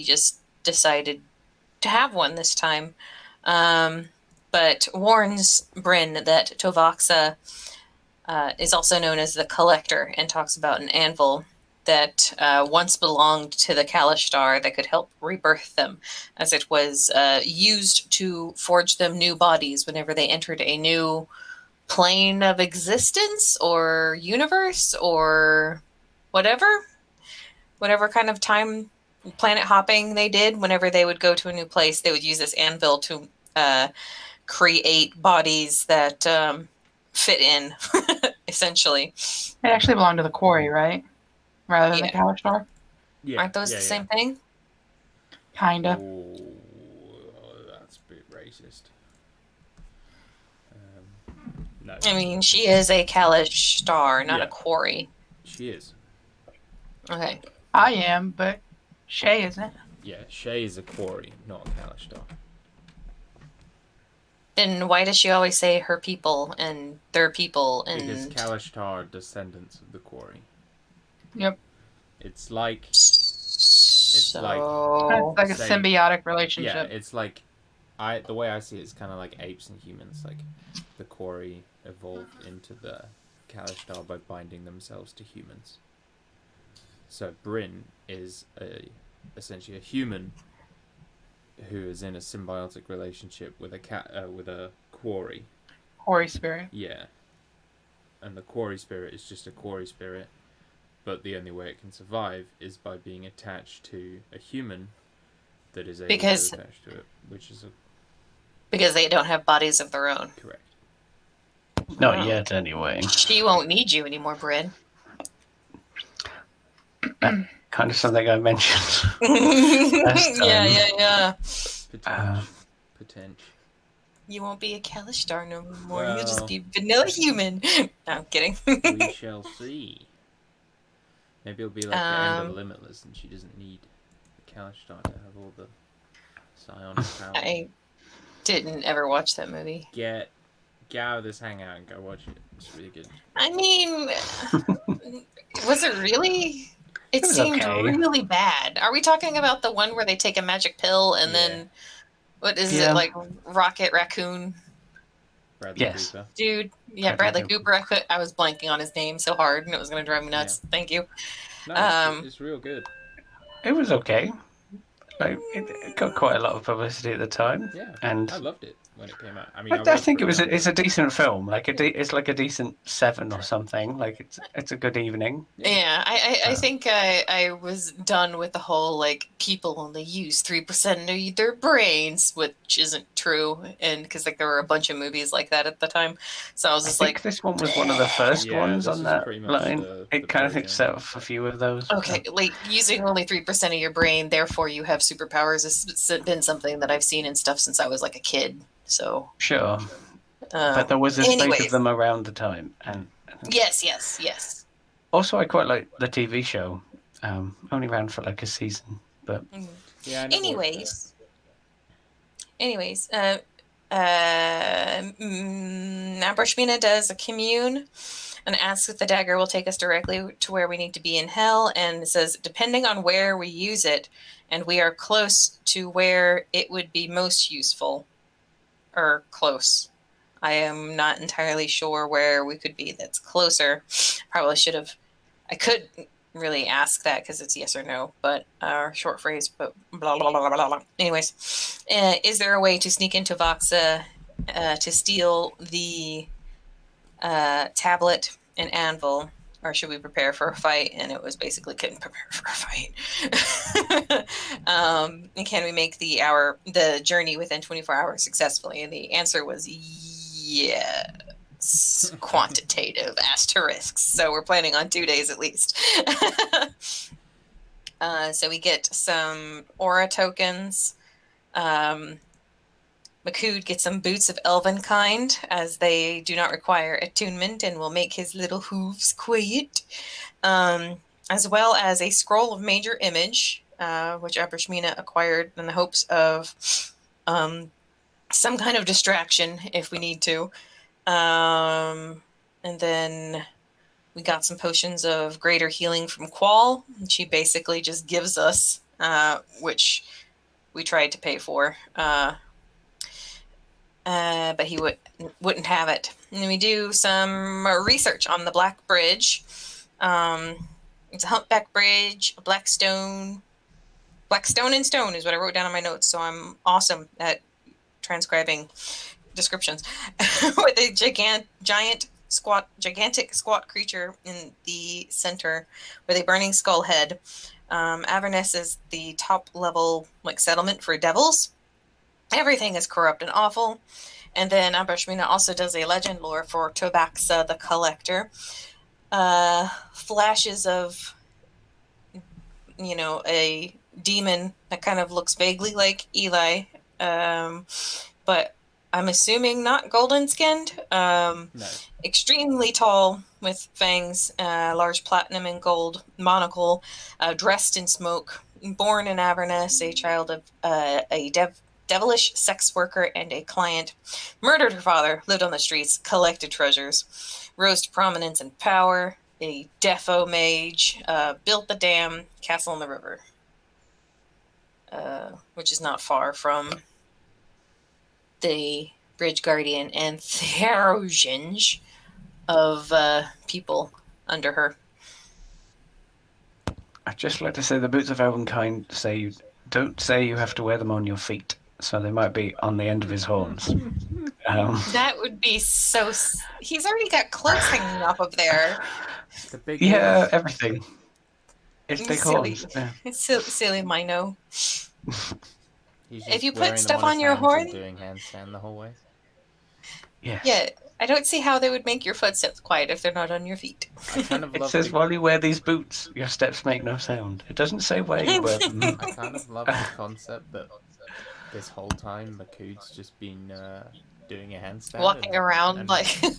just decided to have one this time. But warns Bryn that Tovaxa is also known as the Collector and talks about an anvil that once belonged to the Kalishtar that could help rebirth them, as it was used to forge them new bodies whenever they entered a new plane of existence or universe or whatever kind of time planet hopping they did. Whenever they would go to a new place, they would use this anvil to create bodies that fit in, essentially. It actually belonged to the quarry, right? Rather than the Kalishtar? Yeah. Aren't those the same thing? Kinda. Oh, that's a bit racist. No. I mean, she is a Kalishtar, not a quarry. She is. Okay. I am, but Shay isn't. Yeah, Shay is a quarry, not a Kalishtar. Then why does she always say her people and their people? And because Kalishtar are descendants of the quarry. Yep. It's like a symbiotic relationship. Yeah, it's like the way I see it is kind of like apes and humans. Like the quarry evolved into the Kalishtar by binding themselves to humans. So Bryn is essentially a human who is in a symbiotic relationship with a quarry. Quarry spirit. Yeah. And the quarry spirit is just a quarry spirit, but the only way it can survive is by being attached to a human that is able to attach to it, which is because they don't have bodies of their own. Correct. Not yet, anyway. She won't need you anymore, Bryn. Kind of something I mentioned. Yeah. Potential. You won't be a Kalishtar no more. You'll just be vanilla human. No, I'm kidding. We shall see. Maybe it'll be like the end of Limitless, and she doesn't need the Kalishtar to have all the psionic power. I didn't ever watch that movie. Get out of this hangout and go watch it. It's really good. I mean, was it really? It seemed really bad. Are we talking about the one where they take a magic pill and then what is it, like Rocket Raccoon? Bradley Cooper. Dude, yeah, Bradley Cooper. I was blanking on his name so hard and it was going to drive me nuts. Thank you. No, it's real good. It was okay. Like, it got quite a lot of publicity at the time. Yeah, and I loved it when it came out. I mean, I think it's a decent film. Like it's like a decent 7 or something. Like it's a good evening. Yeah, I think I was done with the whole like people only use 3% of their brains, which isn't true, and because like there were a bunch of movies like that at the time, so I was just like, this one was one of the first ones on that line. It kind of set off a few of those. Okay, like using only 3% of your brain, therefore you have superpowers. Has been something that I've seen and stuff since I was like a kid. So sure, but there was a spate of them around the time, and yes. Also, I quite like the TV show. Only ran for like a season, but anyways, Ambrosmina does a commune and asks if the dagger will take us directly to where we need to be in hell, and it says depending on where we use it, and we are close to where it would be most useful. Or close. I am not entirely sure where we could be that's closer. Probably should have. I could really ask that because it's yes or no, but short phrase, but blah, blah, blah, blah, blah. Anyways, is there a way to sneak into Voxa to steal the tablet and anvil, or should we prepare for a fight? And it was basically couldn't prepare for a fight. And can we make the journey within 24 hours successfully? And the answer was yes. Quantitative asterisks. So we're planning on 2 days at least. So we get some aura tokens. Makud gets some boots of elven kind, as they do not require attunement and will make his little hooves quiet, as well as a scroll of major image, which Ambrosmina acquired in the hopes of some kind of distraction if we need to. And then we got some potions of greater healing from Qual. She basically just gives us which we tried to pay for, but he wouldn't have it. And then we do some research on the Black Bridge. It's a humpback bridge, a black stone and stone is what I wrote down on my notes. So I'm awesome at transcribing descriptions. With a gigantic squat creature in the center with a burning skull head. Avernus is the top level settlement for devils. Everything is corrupt and awful. And then Abrashmina also does a legend lore for Tobaxa the Collector. Flashes of, a demon that kind of looks vaguely like Eli, but I'm assuming not golden skinned. No. Extremely tall with fangs, large platinum and gold monocle, dressed in smoke, born in Avernus, a child of a devilish sex worker and a client, murdered her father, lived on the streets, collected treasures, rose to prominence and power, a defo mage, built the dam, castle in the river, which is not far from the Bridge Guardian and thousands of people under her. I'd just like to say the Boots of Elvenkind say don't say you have to wear them on your feet, so they might be on the end of his horns. That would be so... He's already got cloaks hanging off of there. The big yeah, horns. everything. It's big Silly. horns. Yeah. It's silly, Mino. He's If you just wearing put them stuff his on your hands and horn... doing handstand the whole way. Yes. Yeah, I don't see how they would make your footsteps quiet if they're not on your feet. I kind of It love says the, while you wear these boots, your steps make no sound. It doesn't say where you wear them. I kind of love the concept that this whole time Makood's just been doing a handstand. Walking around like he's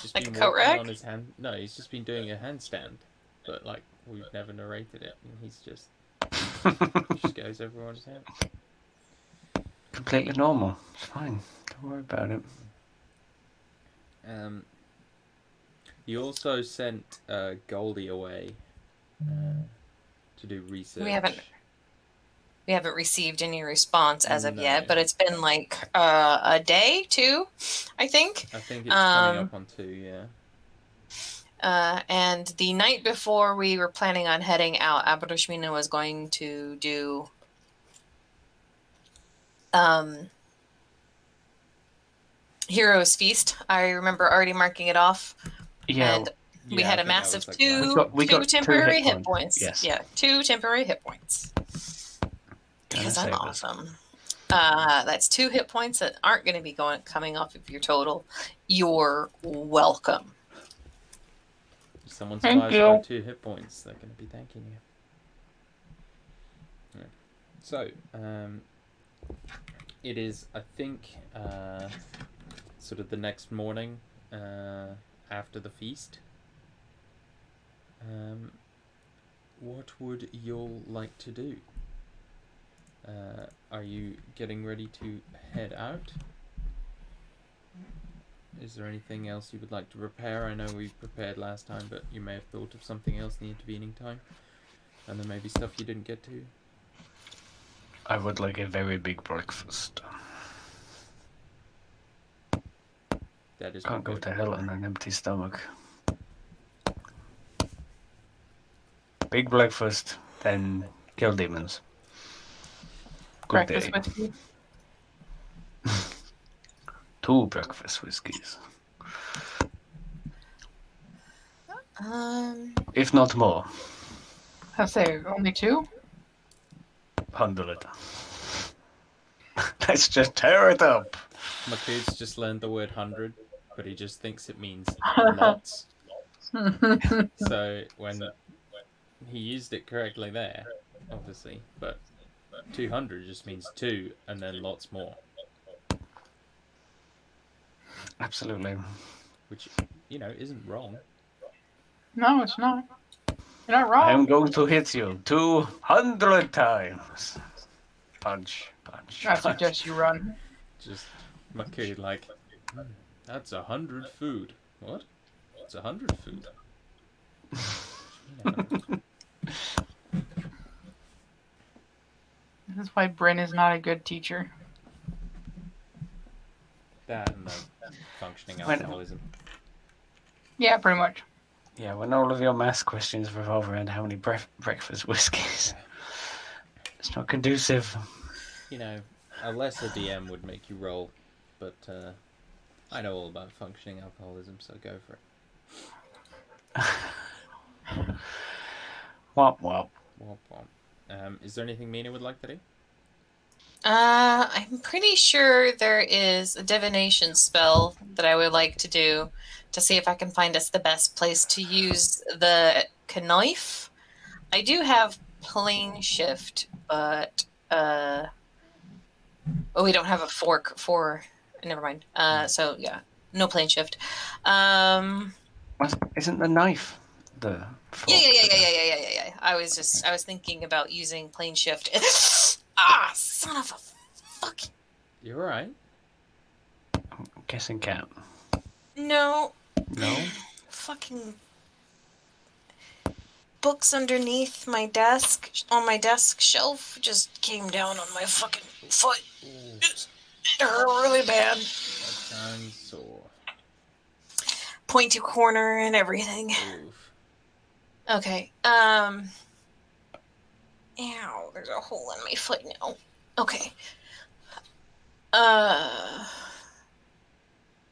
just like been a coat walking rack? on his hand. No, he's just been doing a handstand, but we've never narrated it, and he just goes over on his hand. Completely normal. It's fine. Don't worry about it. You also sent Goldie away to do research. we haven't received any response as of No. yet, but it's been a day, 2, I think. I think it's coming up on 2, yeah. And the night before we were planning on heading out, Abadoshmina was going to do Heroes Feast. I remember already marking it off. Yeah. And we had a massive two temporary hit points. Yes. Yeah, 2 temporary hit points. Because I'm save us. awesome. That's 2 hit points that aren't going to be coming off of your total. You're welcome. If someone Thank survives you. by 2 hit points, they're going to be thanking you. Yeah. So, it is, I think, sort of the next morning after the feast. What would you all like to do? Are you getting ready to head out? Is there anything else you would like to prepare? I know we prepared last time, but you may have thought of something else in the intervening time. And there may be stuff you didn't get to. I would like a very big breakfast. That is Can't go good. to hell on an empty stomach. Big breakfast, then kill demons. Good Breakfast day. whiskey. 2 breakfast whiskies. If not more. I say only 2. 100. Let's just tear it up. Makood's just learned the word 100, but he just thinks it means lots. So when he used it correctly there, obviously, but 200 just means 2 and then lots more. Absolutely. Which, isn't wrong. No, it's not. You're not I am wrong. going to hit you 200 times. Punch, punch, I punch. suggest you run. Just Makood that's 100 food. What? It's 100 food. This is why Bryn is not a good teacher. That and the functioning When- alcoholism. Yeah, pretty much. Yeah, when all of your maths questions revolve around how many breakfast whiskies, it's not conducive. You know, a lesser DM would make you roll, but I know all about functioning alcoholism, so go for it. Womp womp. Womp womp. Is there anything Mina would like to do? I'm pretty sure there is a divination spell that I would like to do to see if I can find us the best place to use the knife. I do have plane shift, but we don't have a fork for. Never mind. So yeah, no plane shift. Isn't the knife the fork? Yeah. I was thinking about using plane shift. Son of a fuck. You're right. I'm guessing cat. No. No? Fucking books underneath my desk, on my desk shelf, just came down on my fucking foot. Ooh, It hurt really bad. that sounds sore. Pointy corner and everything. Oof. Okay. Ow, there's a hole in my foot now. Okay.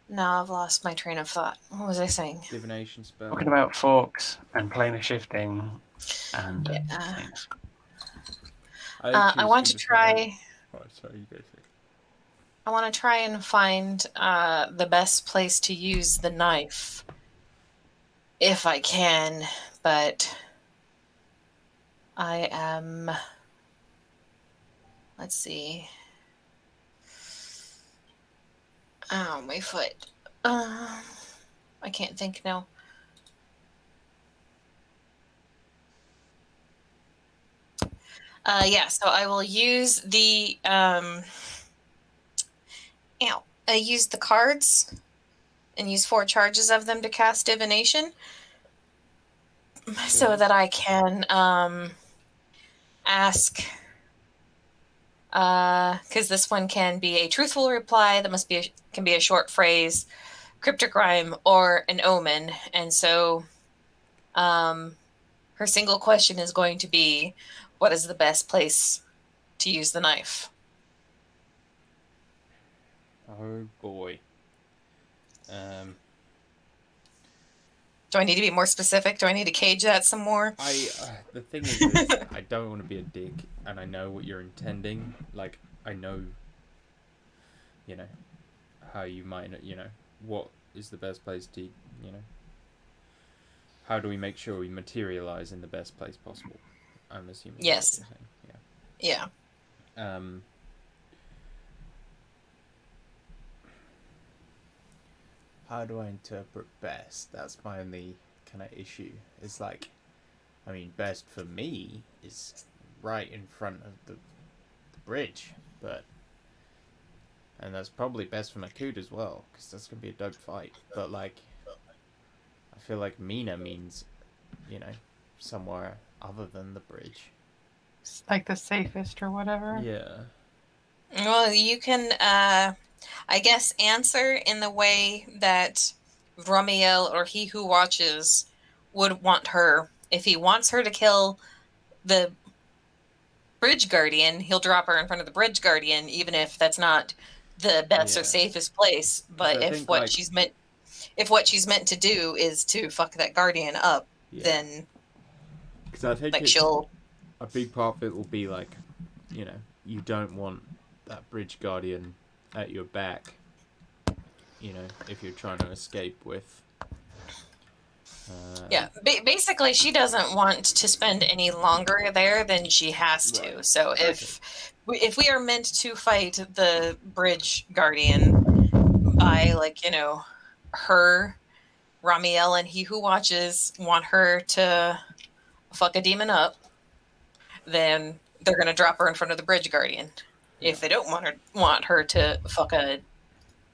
Now I've lost my train of thought. What was I saying? Divination spell. Talking about forks and planar shifting and things. I want to try. Oh, sorry, you go first. I want to try and find the best place to use the knife, if I can. But I am. Let's see. Ow, my foot. I can't think now. Yeah, so I will use the I use the cards and use 4 charges of them to cast divination, so that I can ask. Because this one can be a truthful reply that can be a short phrase, cryptic rhyme, or an omen, and so her single question is going to be, what is the best place to use the knife? Oh boy. Do I need to be more specific? Do I need to cage that some more? The thing is, I don't want to be a dick, and I know what you're intending. Like, I know, how you might, what is the best place to, how do we make sure we materialize in the best place possible? I'm assuming. Yes. Yeah. Yeah. How do I interpret best? That's my only kind of issue. It's like, I mean, best for me is right in front of the bridge, and that's probably best for Makut as well, because that's gonna be a dope fight. But like, I feel like Mina means, somewhere other than the bridge. It's like the safest or whatever. Yeah. Well, you can, I guess, answer in the way that Ramiel or He Who Watches would want her. If he wants her to kill the Bridge Guardian, he'll drop her in front of the Bridge Guardian, even if that's not the best or safest place. But if what she's meant to do is to fuck that Guardian up, then because I think she'll. A big part of it will be like, you don't want that Bridge Guardian at your back, if you're trying to escape with. Basically, she doesn't want to spend any longer there than she has to. Right. So if we are meant to fight the Bridge Guardian by, her, Ramiel, and He Who Watches want her to fuck a demon up, then they're going to drop her in front of the Bridge Guardian. Yeah. If they don't want her to fuck a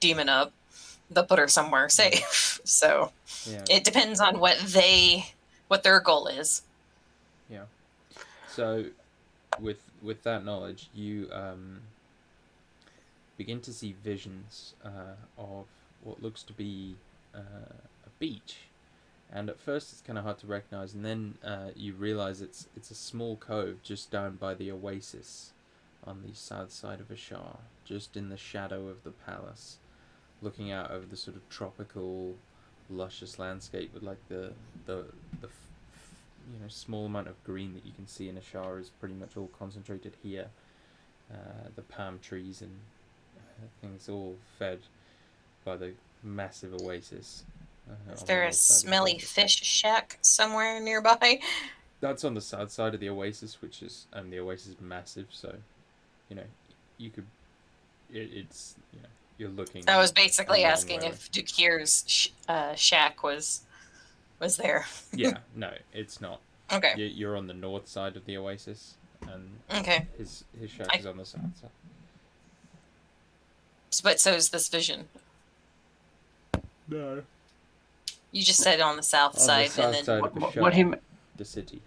demon up, they'll put her somewhere safe. So it depends on what their goal is. Yeah. So with with that knowledge, you begin to see visions of what looks to be a beach. And at first it's kind of hard to recognize, and then you realize it's a small cove just down by the oasis on the south side of Ashar, just in the shadow of the palace, looking out over the sort of tropical, luscious landscape with like the small amount of green that you can see in Ashar is pretty much all concentrated here. The palm trees and things all fed by the massive oasis. Is On the there a north side of the smelly desert. fish shack somewhere nearby? That's on the south side of the oasis, which is the oasis is massive, so you could it's you're looking I was a basically long asking way away. if Dukir's shack was there. Yeah, no, it's not. Okay. You're on the north side of the oasis, and Okay. his shack is on the south side. But so is this vision. No. You just said on the south On the side, south and then side of What Ashar, him? the city.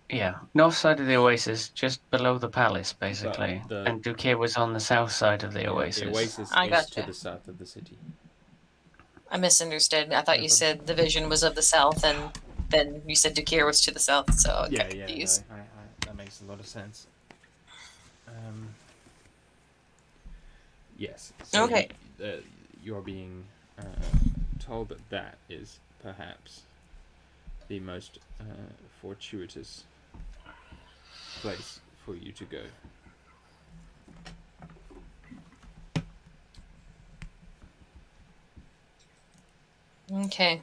Yeah, north side of the oasis, just below the palace, basically. the- And Dukir was on the south side of the Yeah, oasis. the oasis I is gotcha. to the south of the city. I misunderstood. I thought No you problem. said the vision was of the south, and then you said Dukir was to the south, so I got confused. No, that makes a lot of sense. Yes. So Okay. you're being told that is perhaps the most fortuitous place for you to go. Okay.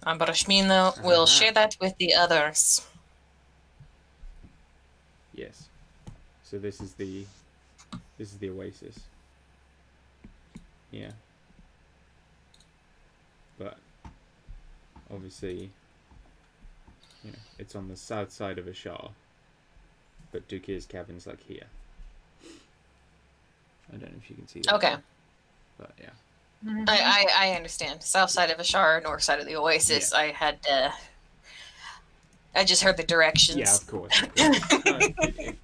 Ambrashmino will share that with the others. Yes. So this is the oasis. Yeah. But obviously, it's on the south side of Ashar. But Dukir's cabin's like here. I don't know if you can see that. Okay. But yeah. I understand. South side of Ashar, north side of the oasis. Yeah. I had I just heard the directions. Yeah, of course. No,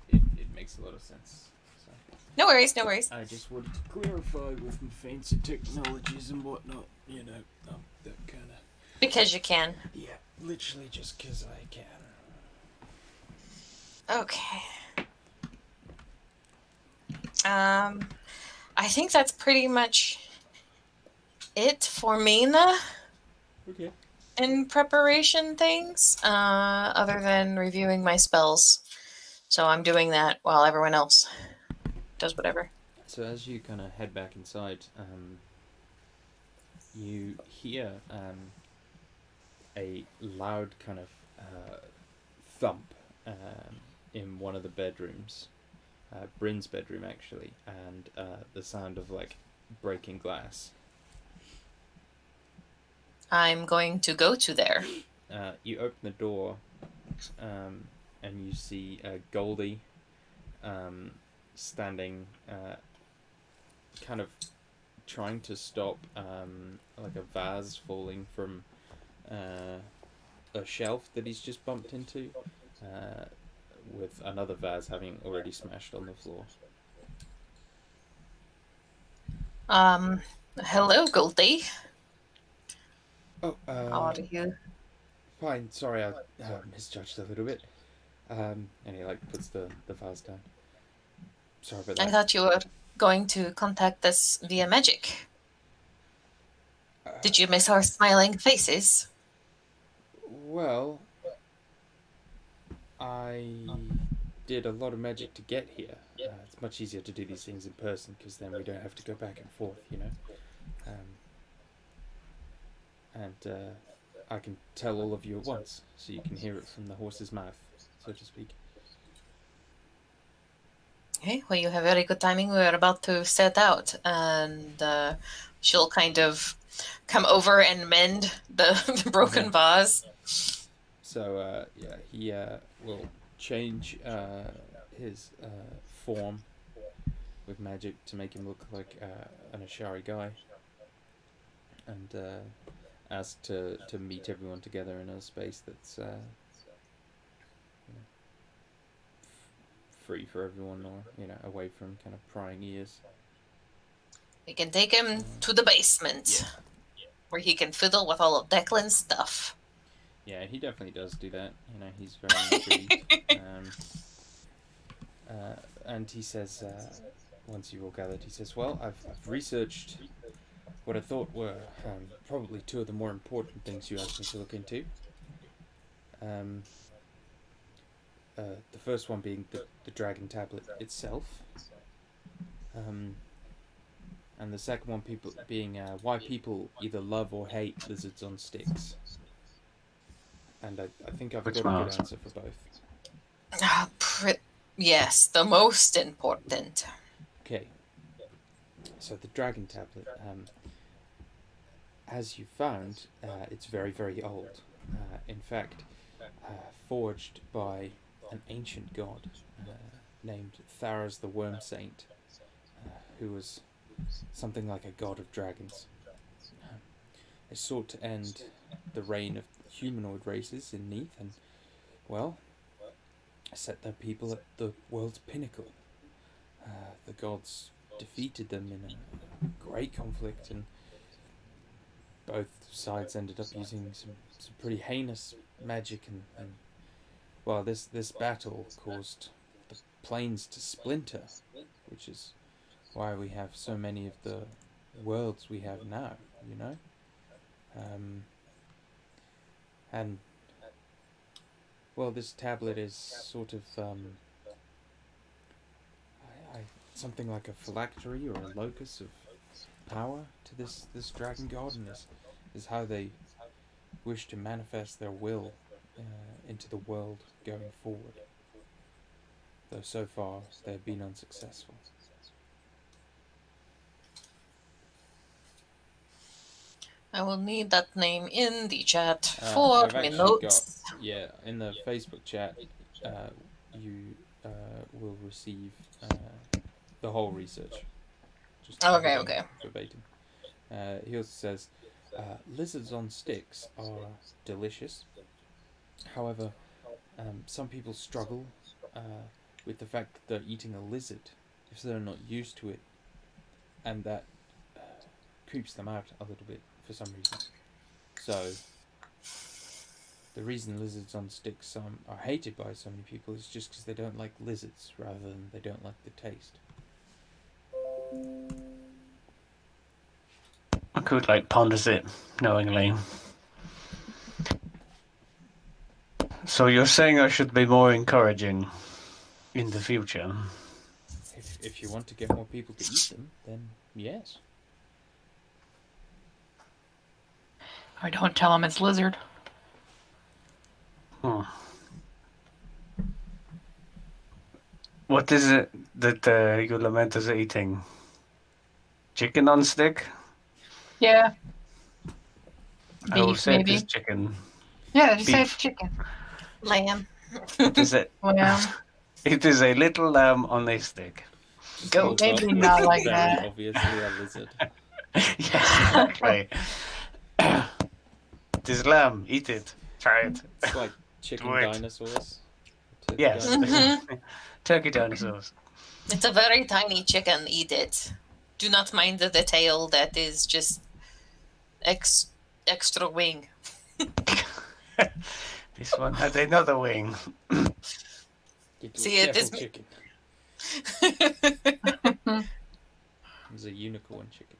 it makes a lot of sense. So No worries, no worries. I just wanted to clarify with my fancy technologies and whatnot, that kind of... Because you can. Yeah, literally just because I can. Okay. I think that's pretty much it for Mina Okay. in preparation things, other than reviewing my spells. So I'm doing that while everyone else does whatever. So as you kind of head back inside, you hear a loud kind of thump in one of the bedrooms, Bryn's bedroom actually, and the sound of like breaking glass. I'm going to go to there. You open the door, and you see Goldie standing, kind of trying to stop like a vase falling from a shelf that he's just bumped into, with another vase having already smashed on the floor. Hello, Goldie. Oh, How are you? fine. Sorry, I misjudged a little bit. And he like puts the vase down. Sorry about that. I thought you were going to contact us via magic. Did you miss our smiling faces? Well, I did a lot of magic to get here. It's much easier to do these things in person because then we don't have to go back and forth, And I can tell all of you at once, so you can hear it from the horse's mouth, so to speak. Okay, well, you have very good timing. We're about to set out, and she'll kind of come over and mend the broken vase. So, he will change his form with magic to make him look like an Ashari guy, and ask to meet everyone together in a space that's free for everyone, or away from kind of prying ears. We can take him to the basement, where he can fiddle with all of Declan's stuff. Yeah, he definitely does do that. He's very intrigued. And he says, once you've all gathered, he says, "Well, I've researched what I thought were probably two of the more important things you asked me to look into. The first one being the dragon tablet itself, and the second one being why people either love or hate lizards on sticks. And I think I've got a good answer for both." Yes, the most important. Okay. So the dragon tablet, as you found, it's very, very old. In fact, forged by an ancient god named Tharas the Worm Saint, who was something like a god of dragons. They sought to end the reign of humanoid races in Neath and, well, set their people at the world's pinnacle. The gods defeated them in a great conflict, and both sides ended up using some pretty heinous magic, and well, this battle caused the planes to splinter, which is why we have so many of the worlds we have now, and well, this tablet is sort of something like a phylactery or a locus of power to this dragon god, and is how they wish to manifest their will into the world going forward. Though so far they have been unsuccessful. I will need that name in the chat for my notes. In the Facebook chat, you will receive the whole research. Okay. Verbatim. He also says, lizards on sticks are delicious. However, some people struggle with the fact that they're eating a lizard if they're not used to it, and that creeps them out a little bit for some reason. So, the reason lizards on sticks are hated by so many people is just because they don't like lizards rather than they don't like the taste. Akut ponders it knowingly. So you're saying I should be more encouraging in the future? If you want to get more people to eat them, then yes. I don't tell him it's lizard. What is it that your lament is eating? Chicken on stick? Yeah. I will Beef, say maybe. it is chicken. Yeah, just say it's chicken. Lamb. What is it? Lamb. It is a little lamb on a stick. Go. Maybe not like very that. Obviously a lizard. Yes, exactly. It is lamb. Eat it. Try it. It's like chicken dinosaurs. Yes. Mm-hmm. Turkey dinosaurs. It's a very tiny chicken. Eat it. Do not mind the tail that is just extra wing. This one had another wing. See, it is chicken. It's a unicorn chicken.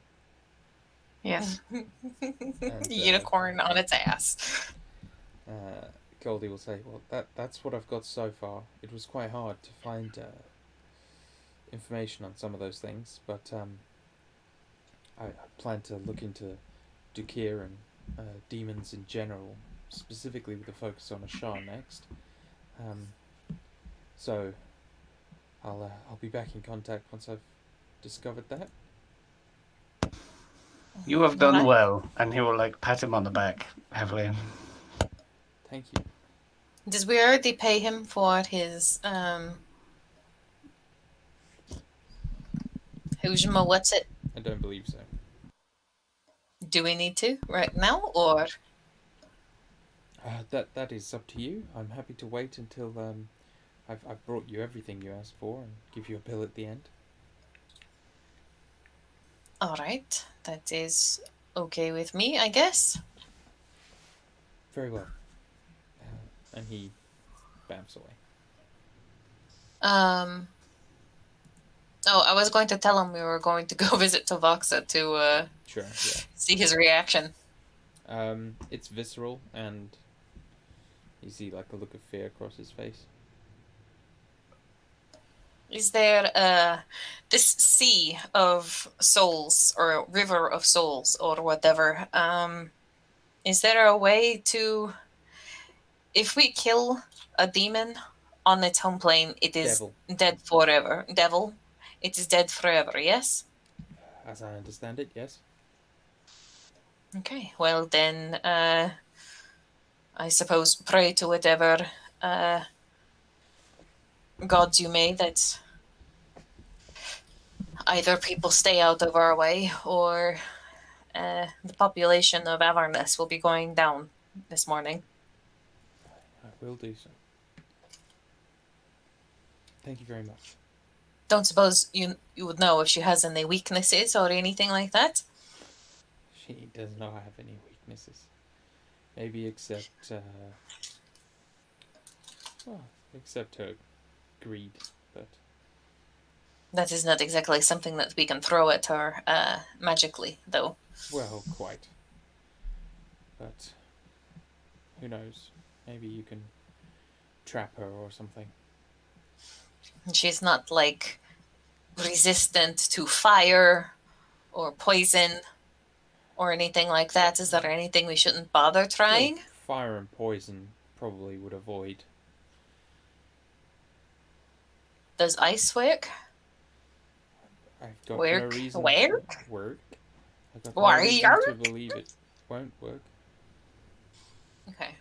Yes. And, unicorn on its ass. Goldie will say, "Well, that's what I've got so far. It was quite hard to find information on some of those things, but I plan to look into Dukir and demons in general, specifically with a focus on Ashar next. So I'll be back in contact once I've discovered that." You have done well, and he will pat him on the back heavily. Thank you. Did we already pay him for his Hujima, what's it? I don't believe so. Do we need to right now, or That is up to you. I'm happy to wait until I've brought you everything you asked for and give you a bill at the end. All right, that is okay with me, I guess. Very well. And he bamps away. Oh, I was going to tell him we were going to go visit Tovoxa to Sure, yeah. see his reaction. It's visceral, and you see like a look of fear across his face. Is there this sea of souls or river of souls or whatever? Is there a way to, if we kill a demon on its home plane, it is Devil. dead forever. Devil, it is dead forever. Yes. As I understand it, yes. Okay. Well then, I suppose pray to whatever gods you may that either people stay out of our way or the population of Avernus will be going down this morning. I will do so. Thank you very much. Don't suppose you would know if she has any weaknesses or anything like that? She does not have any weaknesses. Maybe except except her greed, but That is not exactly something that we can throw at her magically, though. well, quite. But who knows? Maybe you can trap her or something. She's not like resistant to fire or poison or anything like that. Is there anything we shouldn't bother trying? Well, fire and poison probably would avoid. Does ice work? I've got no Work? reason Where? to work. I've got no Why reason to work? believe it won't work. Okay.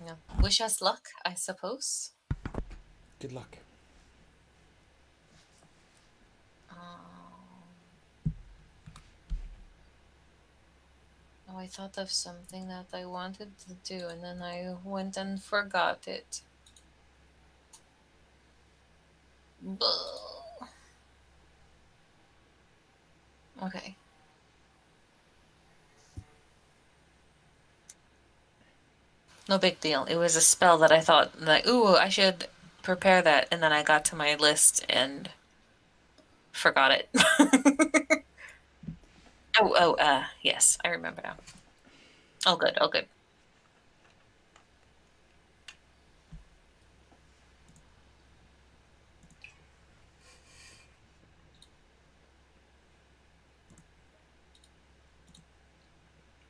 Yeah. Wish us luck, I suppose. Good luck. Oh, I thought of something that I wanted to do and then I went and forgot it. Okay. No big deal. It was a spell that I thought, like, ooh, I should prepare that. And then I got to my list and forgot it. Yes, I remember now. Oh, good, oh, good.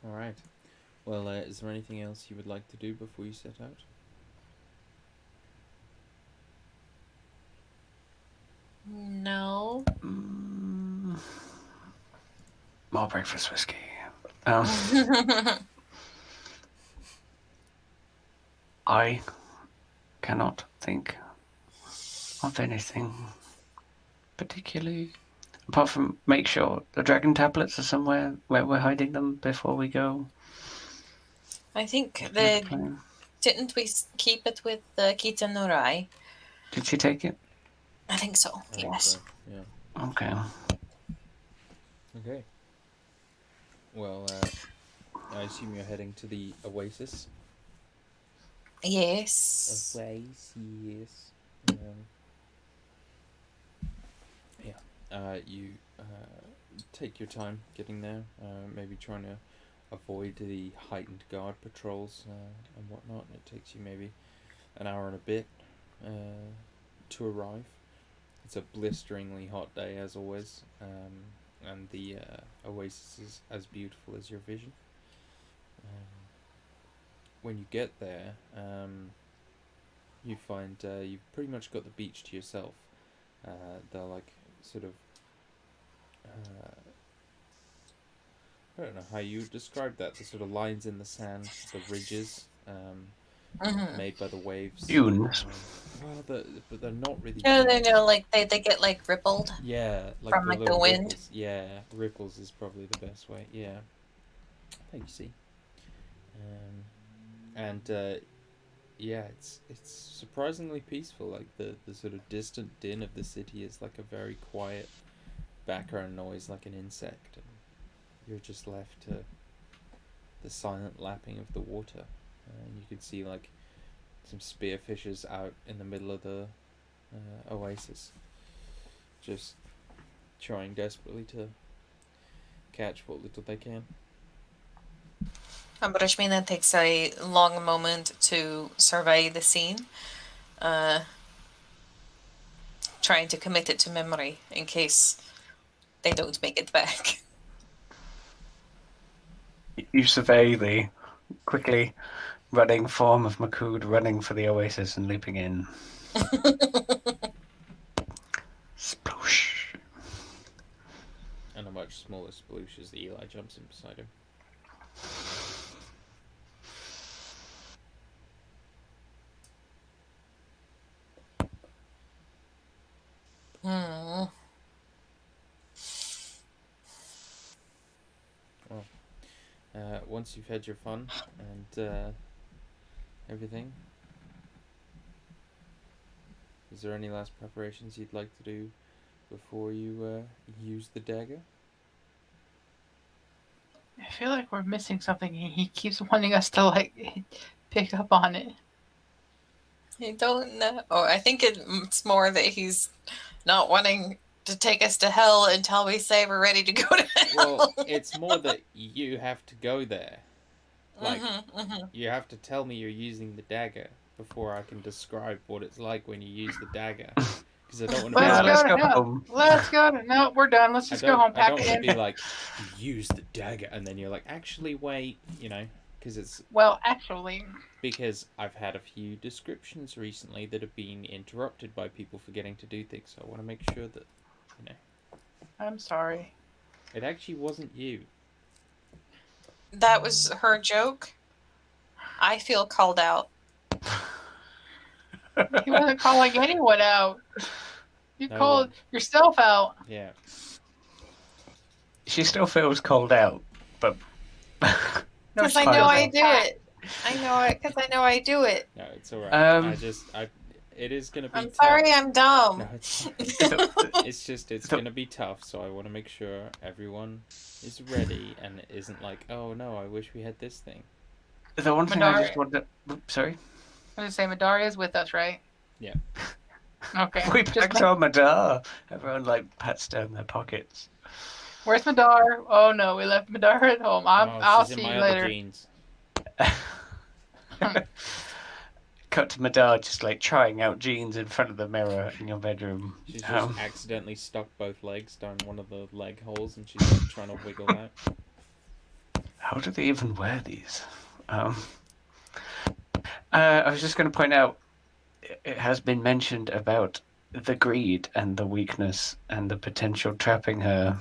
All right. Well, is there anything else you would like to do before you set out? No. More breakfast whiskey. I cannot think of anything particularly, apart from make sure the dragon tablets are somewhere where we're hiding them before we go. I think to the the plane. didn't we keep it with Kita Nurai? Did she take it? I think so. I think Yes. so, yeah. Okay. Okay. Well, I assume you're heading to the Oasis. Yes. Oasis. You take your time getting there. Maybe trying to avoid the heightened guard patrols and whatnot. It takes you maybe an hour and a bit to arrive. It's a blisteringly hot day as always, and the oasis is as beautiful as your vision. When you get there, you find you've pretty much got the beach to yourself. They're like sort of I don't know how you would describe that. The sort of lines in the sand, the ridges made by the waves. Dunes. But they're not really. No, dunes. like they get like rippled. Yeah, like From, the like, the little wind? ripples. Yeah, ripples is probably the best way. Yeah. Thank you, see. And yeah, it's surprisingly peaceful. Like the sort of distant din of the city is like a very quiet background noise, like an insect, and you're just left to the silent lapping of the water. And you could see like some spearfishers out in the middle of the oasis, just trying desperately to catch what little they can. Brashmin then takes a long moment to survey the scene, trying to commit it to memory in case they don't make it back. You survey the quickly running form of Makud running for the oasis and leaping in. Sploosh. And a much smaller sploosh as Eli jumps in beside him. Well, once you've had your fun and everything, is there any last preparations you'd like to do before you use the dagger? I feel like we're missing something. He keeps wanting us to like pick up on it. I don't know. Oh, I think it's more that he's not wanting to take us to hell until we say we're ready to go to hell. Well, it's more that you have to go there. Like, you have to tell me you're using the dagger before I can describe what it's like when you use the dagger. Because I don't want to be Let's like, go to hell. Let's go to no. We're done. Let's just go home. I Pack don't want to it be in. like, use the dagger, and then you're like, actually, wait, you know, because it's Well, actually, because I've had a few descriptions recently that have been interrupted by people forgetting to do things. So I want to make sure that, you know, I'm sorry. it actually wasn't you. That was her joke. I feel called out. He wasn't calling anyone out. You No called one. yourself out. Yeah. She still feels called out, but Because No, I know I it's do it. I know it because I know I do it. No, it's alright. It is gonna be I'm tough. sorry, I'm dumb. No, it's it's gonna be tough, so I want to make sure everyone is ready and it isn't like, oh no, I wish we had this thing. The one thing I just Madara. wanted. Sorry. I was gonna say Midoriya's with us, right? Yeah. Okay. We just packed our Madara. Everyone like pats down their pockets. Where's Madara? Oh no, we left Madara at home. I'll she's see in my you other later. jeans. Cut to Madara just like trying out jeans in front of the mirror in your bedroom. She's just accidentally stuck both legs down one of the leg holes and she's like trying to wiggle out. How do they even wear these? I was just going to point out, it has been mentioned about the greed and the weakness and the potential trapping her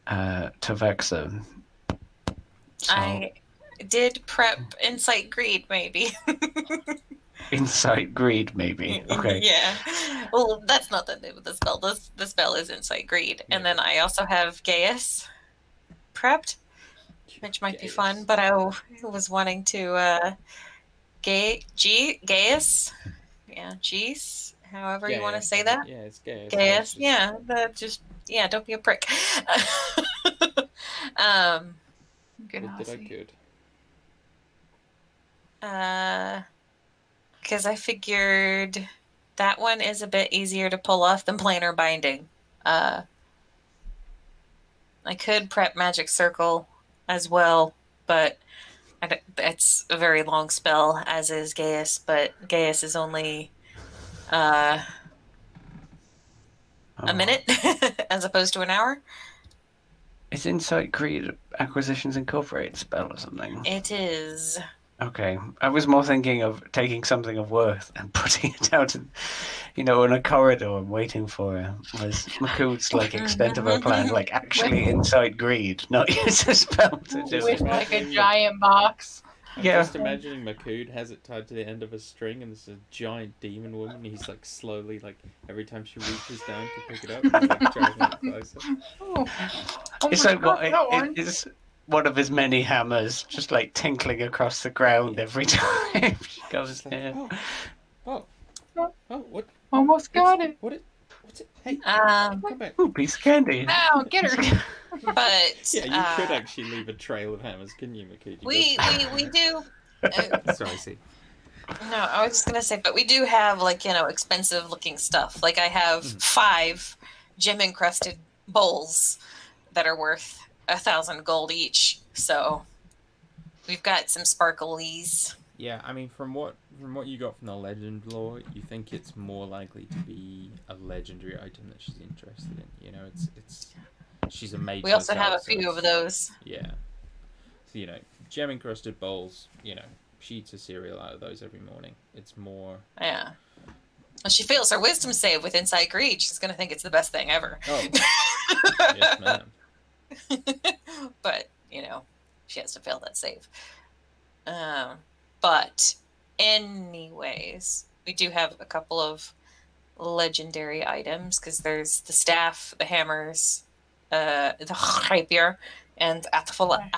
to Vexa. So, I did prep insight greed, maybe. insight greed, maybe. Okay. Yeah. Well, that's not the name of the spell. The spell is insight greed, and then I also have Gaius prepped, which might be fun. But I was wanting to Gaius, yeah, G's, however you want to say that. Yeah, it's Gaius. Gaius, yeah, that just don't be a prick. Good. Did I good? Because I figured that one is a bit easier to pull off than planar binding. I could prep magic circle as well, but it's a very long spell, as is Gaius, but Gaius is only a minute as opposed to an hour. Is Insight Greed Acquisitions Incorporated spell or something? It is. Okay. I was more thinking of taking something of worth and putting it out in, in a corridor and waiting for her. Was Makud's extent of her plan, actually Insight Greed, not use a spell to do With it. a giant box. I'm just imagining Makud has it tied to the end of a string and there's a giant demon woman and he's slowly every time she reaches down to pick it up, he's driving it closer. Oh, It's my like what God, that one. is one of his many hammers, just like tinkling across the ground every time she goes She's like, near. oh, what? Almost got it. What's it? Hey, Um, come back. Ooh, piece of candy. Ow, get her. but Yeah, you could actually leave a trail of hammers, couldn't you, Makuji? we do. Sorry, see. No, I was just gonna say, but we do have like expensive looking stuff. Like I have 5 gem encrusted bowls that are worth 1,000 gold each. So we've got some sparklies. Yeah, I mean, from what you got from the legend lore, you think it's more likely to be a legendary item that she's interested in. You know, it's she's a mage. We also have a herself, so few of those. Yeah. So gem encrusted bowls. She eats a cereal out of those every morning. It's more. Yeah. Well, she fails her wisdom save with Insight Greed. She's gonna think it's the best thing ever. Oh. Yes, ma'am. But she has to fail that save. But anyways, we do have a couple of legendary items because there's the staff, the hammers, the rapier, and Atfala.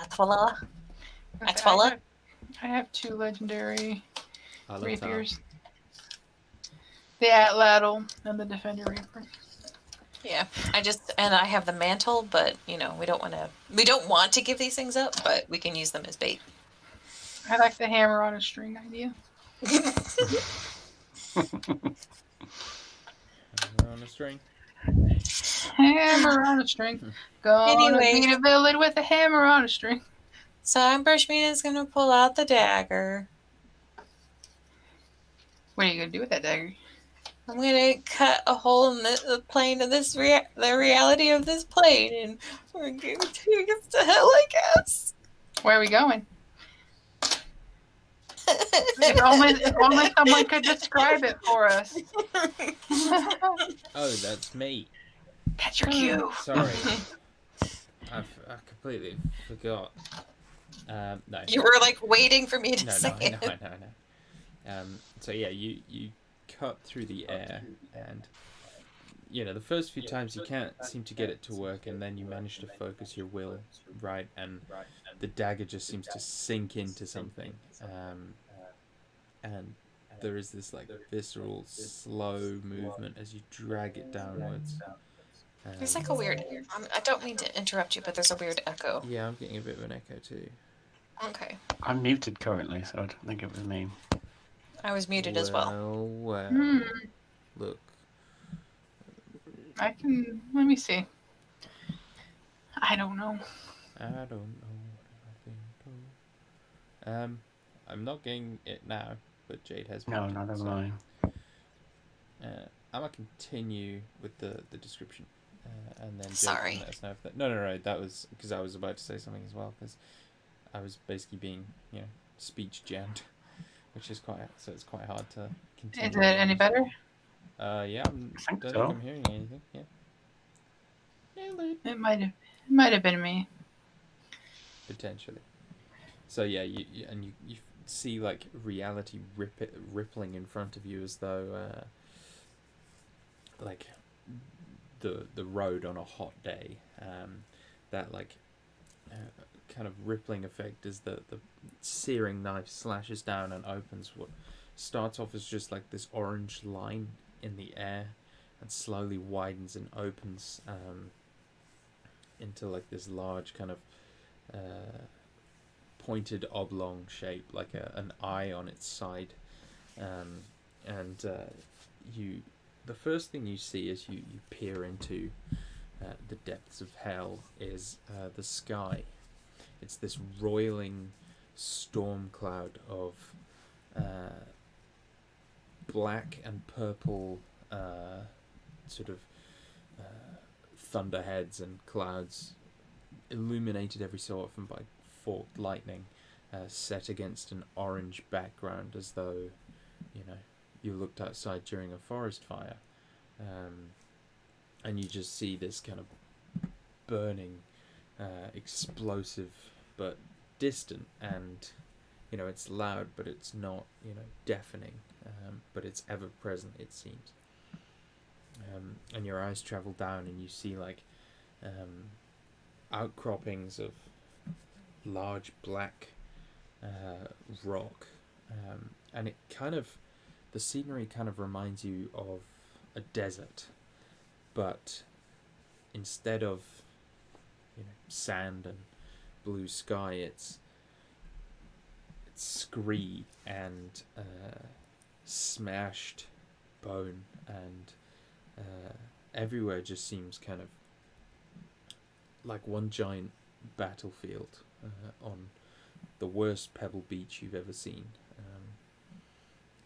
I have 2 legendary I love that. rapiers. The Atlatl and the Defender Reaper. Yeah, I have the mantle, but we don't want to give these things up, but we can use them as bait. I like the hammer on a string idea. Hammer on a string. Hammer on a string. Gonna beat a villain with a hammer on a string. So Brushmina's gonna pull out the dagger. What are you gonna do with that dagger? I'm gonna cut a hole in the plane of this the reality of this plane, and we're going to take us to hell, I guess. Where are we going? If only someone could describe it for us. Oh, that's me. That's your cue. Sorry. I completely forgot. No. You were like waiting for me to say it. No. So yeah, you cut through the air, and the first few times you can't seem to get it to work, and then you manage to focus your will right, and the dagger just seems to sink into something, and there is this like visceral, slow movement as you drag it downwards. There's like a weird. I don't mean to interrupt you, but there's a weird echo. Yeah, I'm getting a bit of an echo too. Okay. I'm muted currently, so I don't think it was me. I was muted as well. Well. Look. Let me see. I don't know. I don't know what I've been told. I'm not getting it now, but Jade has. No, neither am I. I'm gonna continue with the description, and then Jade Sorry. can let us know if that. No. That was because I was about to say something as well, because I was basically being speech jammed, which is it's quite hard to continue. Is it any better? Yeah, I don't think I'm hearing anything. Yeah. It might have been me. Potentially. So yeah, you see like reality rippling in front of you, as though like the road on a hot day. That like kind of rippling effect as the searing knife slashes down and opens what starts off as just like this orange line in the air, and slowly widens and opens into like this large kind of pointed oblong shape, like an eye on its side, and the first thing you see as you peer into the depths of hell is the sky. It's this roiling storm cloud of black and purple sort of thunderheads and clouds, illuminated every so often by forked lightning, set against an orange background, as though you looked outside during a forest fire, and you just see this kind of burning, explosive but distant, and it's loud, but it's not deafening, but it's ever present, it seems. And your eyes travel down, and you see like outcroppings of large black rock, and it kind of, the scenery kind of reminds you of a desert, but instead of sand and blue sky, it's scree and smashed bone, and everywhere just seems kind of like one giant battlefield on the worst pebble beach you've ever seen.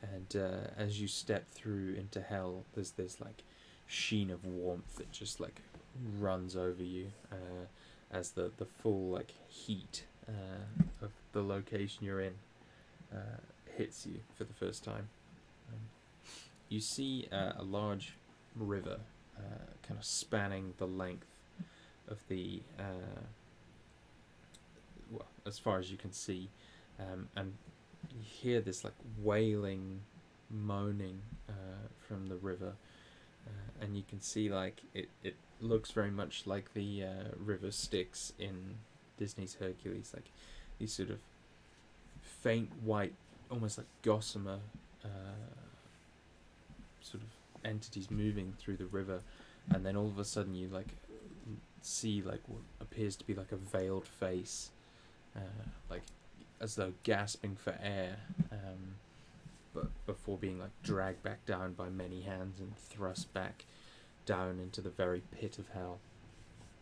And as you step through into hell, there's this like sheen of warmth that just like runs over you as the full like heat of the location you're in hits you for the first time. You see a large river kind of spanning the length of the well, as far as you can see, and you hear this like wailing, moaning from the river, and you can see like it looks very much like the river Styx in Disney's Hercules, like these sort of faint white, almost like gossamer sort of entities moving through the river, and then all of a sudden you like see like what appears to be like a veiled face, like as though gasping for air, but before being like dragged back down by many hands and thrust back down into the very pit of hell.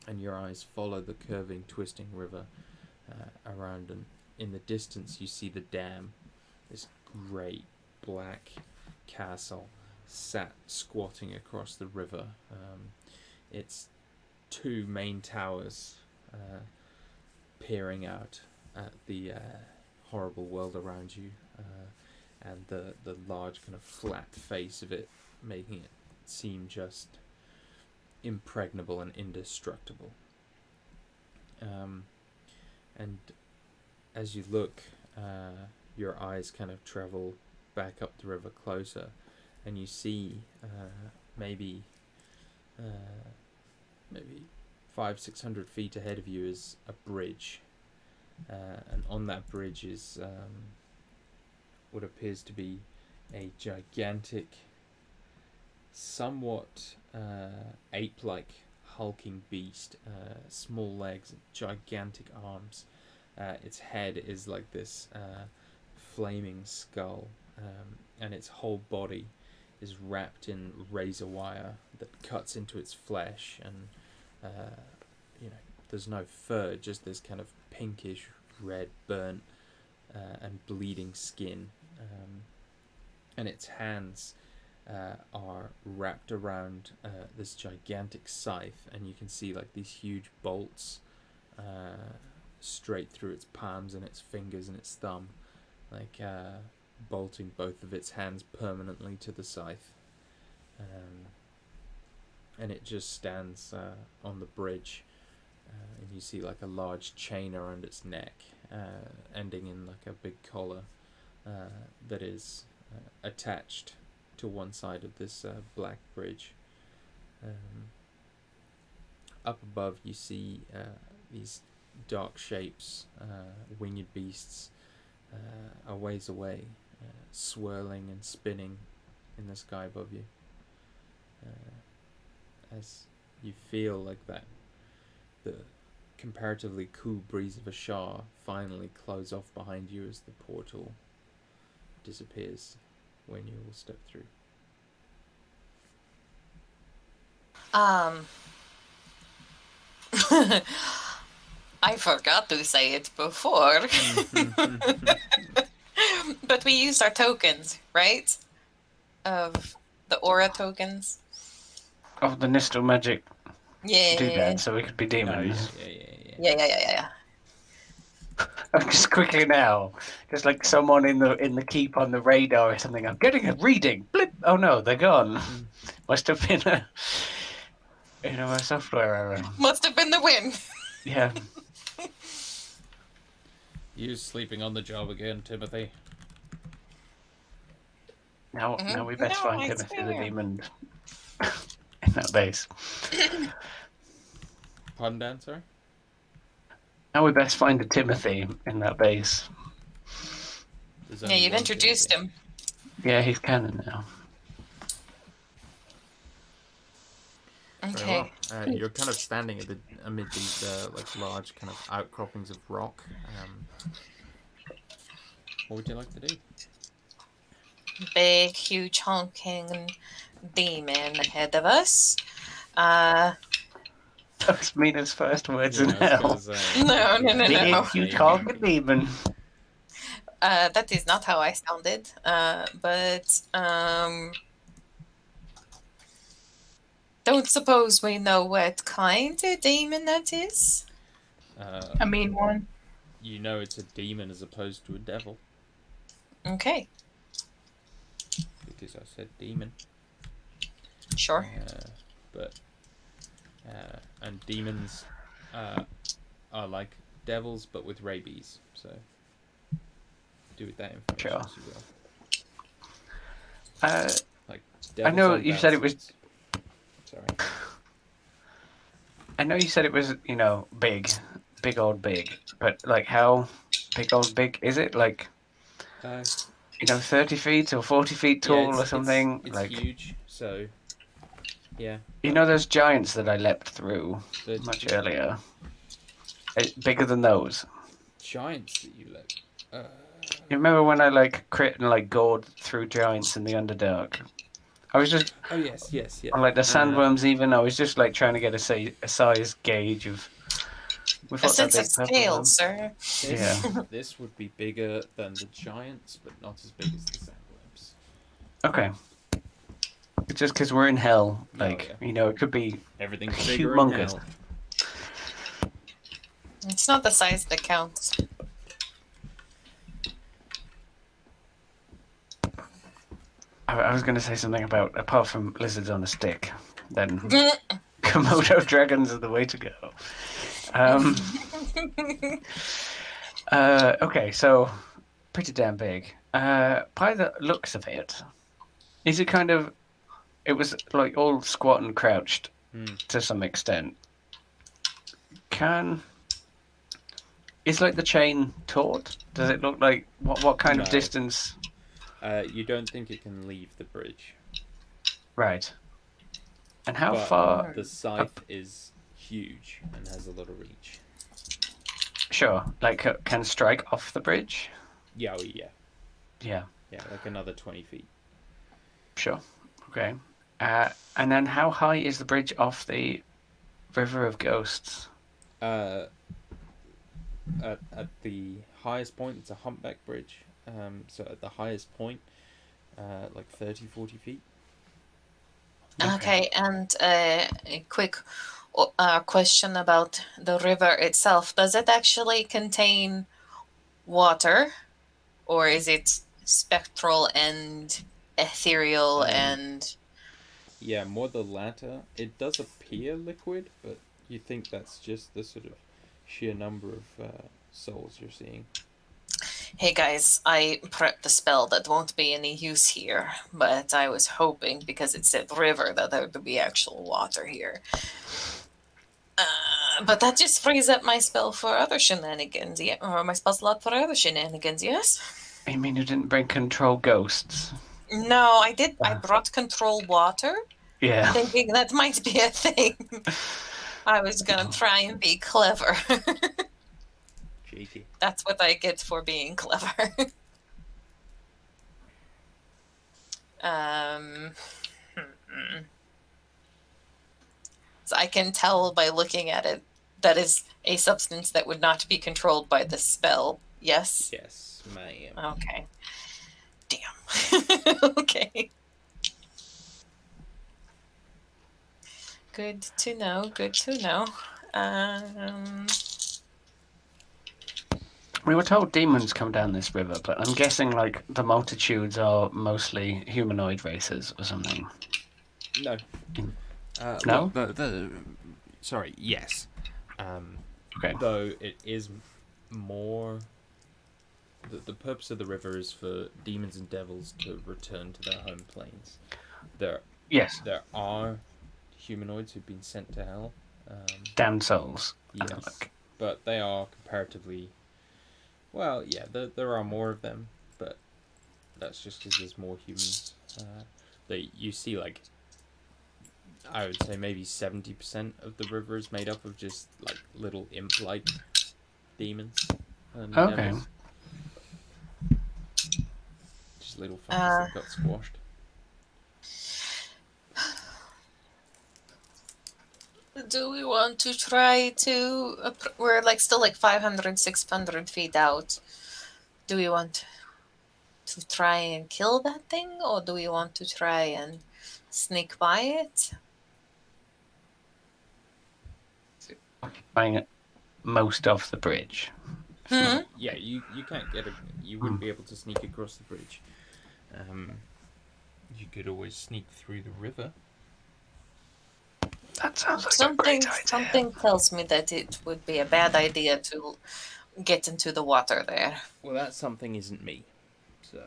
And your eyes follow the curving, twisting river around, and in the distance you see the dam, this great black castle sat squatting across the river. Its two main towers peering out at the horrible world around you, and the large kind of flat face of it making it seem just impregnable and indestructible. And as you look, your eyes kind of travel back up the river closer, and you see maybe 500-600 feet ahead of you is a bridge, and on that bridge is what appears to be a gigantic, somewhat ape-like hulking beast, small legs, gigantic arms. Its head is like this flaming skull, and its whole body is wrapped in razor wire that cuts into its flesh, and there's no fur, just this kind of pinkish red burnt and bleeding skin, and its hands are wrapped around this gigantic scythe, and you can see like these huge bolts straight through its palms and its fingers and its thumb, like bolting both of its hands permanently to the scythe. And it just stands on the bridge, and you see like a large chain around its neck, ending in like a big collar that is attached to one side of this black bridge. Up above you see these dark shapes, winged beasts, a ways away, swirling and spinning in the sky above you, as you feel like that the comparatively cool breeze of Ashar finally close off behind you as the portal disappears when you will step through. I forgot to say it before. But we used our tokens, right? Of the aura tokens. Of the Nistel magic Yeah. doodad, so we could be demons. Yeah. Just quickly now, just like someone in the keep on the radar or something. I'm getting a reading. Blip. Oh no, they're gone. Must have been a software error. Must have been the wind. Yeah. You sleeping on the job again, Timothy? Now we best No, find I Timothy the swear. demon in that base. Pardon, Dan, sorry? Now we best find a Timothy in that base. There's Yeah, only you've one introduced Timothy. him. Yeah, he's canon now. Very Okay. well. You're kind of standing amid these like large kind of outcroppings of rock. What would you like to do? Big, huge, honking demon ahead of us. Uh, That's Mina's first words in Yeah, I was gonna hell. say. No, no, no, Big, no. huge, honking demon. That is not how I sounded. But don't suppose we know what kind of demon that is? A mean one. You know it's a demon as opposed to a devil Okay, because I said demon. sure. But and demons are like devils but with rabies. So do with that information Sure. as you will. Like I devils know on you bad said it was. seeds. Sorry. I know you said it was, big, old big. But like, how big old big is it? Like, 30 feet or 40 feet Yeah, tall or something? it's Like, huge. So yeah. those giants that I leapt through 30 much feet. earlier. Bigger than those. Giants that you let. You remember when I like crit and like gored through giants in the Underdark? I was just Oh yes, yeah. on like the sandworms. Even I was just like trying to get a size gauge of with A what's that sense of big purple scale, worm? sir. Yeah. This would be bigger than the giants, but not as big as the sandworms. Okay. Just because we're in hell, Oh, like yeah. it could be Everything's bigger in humongous. hell. It's not the size that counts. I was going to say something about apart from lizards on a stick, then Komodo dragons are the way to go. Okay, so pretty damn big. By the looks of it, is it kind of? It was like all squat and crouched to some extent. Is like the chain taut? Does it look like what kind of No. distance? You don't think it can leave the bridge. Right. And how But far? the scythe is huge and has a lot of reach. Sure, like can strike off the bridge. Yeah, oh, yeah. Yeah. Yeah, like another 20 feet. Sure. Okay. And then how high is the bridge off the River of Ghosts? At the highest point, it's a humpback bridge. So at the highest point, like 30, 40 feet. Okay, and a quick question about the river itself. Does it actually contain water, or is it spectral and ethereal and... Yeah, more the latter. It does appear liquid, but you think that's just the sort of sheer number of souls you're seeing. Hey guys, I prepped the spell that won't be any use here, but I was hoping, because it said river, that there would be actual water here. But that just frees up my spell for other shenanigans, yeah, or my spell slot for other shenanigans, yes? I mean, you didn't bring control ghosts. No, I did. I brought control water, Yeah. thinking that might be a thing. I was gonna try and be clever. Cheeky. That's what I get for being clever. So I can tell by looking at it that is a substance that would not be controlled by the spell. Yes? Yes, ma'am. Okay. Damn. Okay. Good to know. Good to know. We were told demons come down this river, but I'm guessing like the multitudes are mostly humanoid races or something. No. No? Well, sorry, yes. Okay. Though it is more... The purpose of the river is for demons and devils to return to their home planes. Yes. There are humanoids who've been sent to hell. Damned souls. Yes. but they are comparatively well. Yeah, there are more of them, but that's just because there's more humans. You see like I would say maybe 70% of the river is made up of just like little imp-like demons and Okay. devils. Just little fuckers Uh, that got squashed. do we want to try to? We're like still like 500, 600 feet out. Do we want to try and kill that thing, or do we want to try and sneak by it? Occupying most of the bridge. Hmm? Yeah, you can't get you Hmm. wouldn't be able to sneak across the bridge. You could always sneak through the river. That sounds like a great idea. Something tells me that it would be a bad idea to get into the water there. Well, that something isn't me. So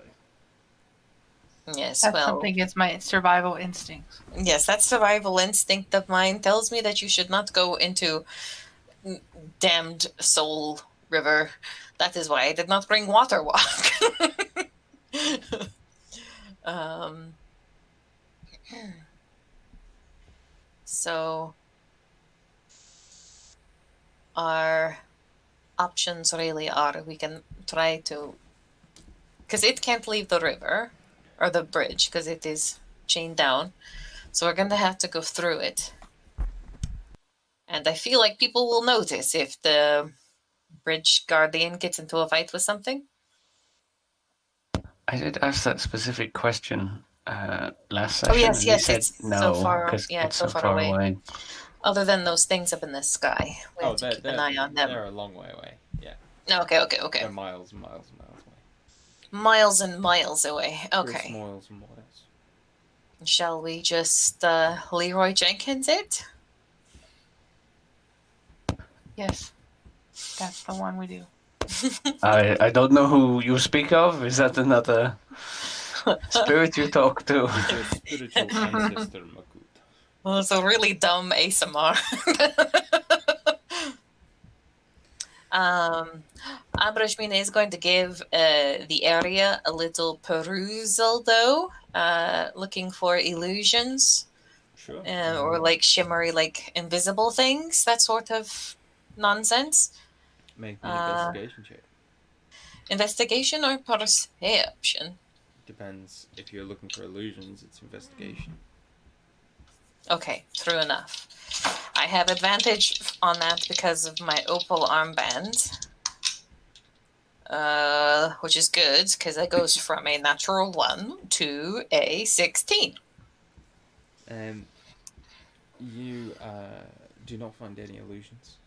Yes, That's well, something against my survival instincts. yes, that survival instinct of mine tells me that you should not go into damned soul river. That is why I did not bring water walk. um, so our options really are we can try to, because it can't leave the river or the bridge because it is chained down. So we're going to have to go through it. And I feel like people will notice if the bridge guardian gets into a fight with something. I did ask that specific question last Oh, session, yes, and he yes, said it's so no far, because yeah, it's so so far far away. away. Other than those things up in the sky, we have to they're, keep an eye on them. They're a long way away. Yeah. Okay. They're miles and miles and miles away. Miles and miles away. Chris Okay. miles and miles. Shall we just Leroy Jenkins it? Yes, that's the one we do. I don't know who you speak of. Is that another spirit you talk to? It's your spiritual ancestor, Makut. Well, it's a really dumb ASMR. Abrashmina is going to give the area a little perusal, though, looking for illusions Sure. or like shimmery, like invisible things, that sort of nonsense. Make me an investigation check. Investigation or perception? Depends. If you're looking for illusions, it's investigation. Okay, true enough. I have advantage on that because of my opal armband. Which is good because it goes from a natural 1 to a 16. You do not find any illusions.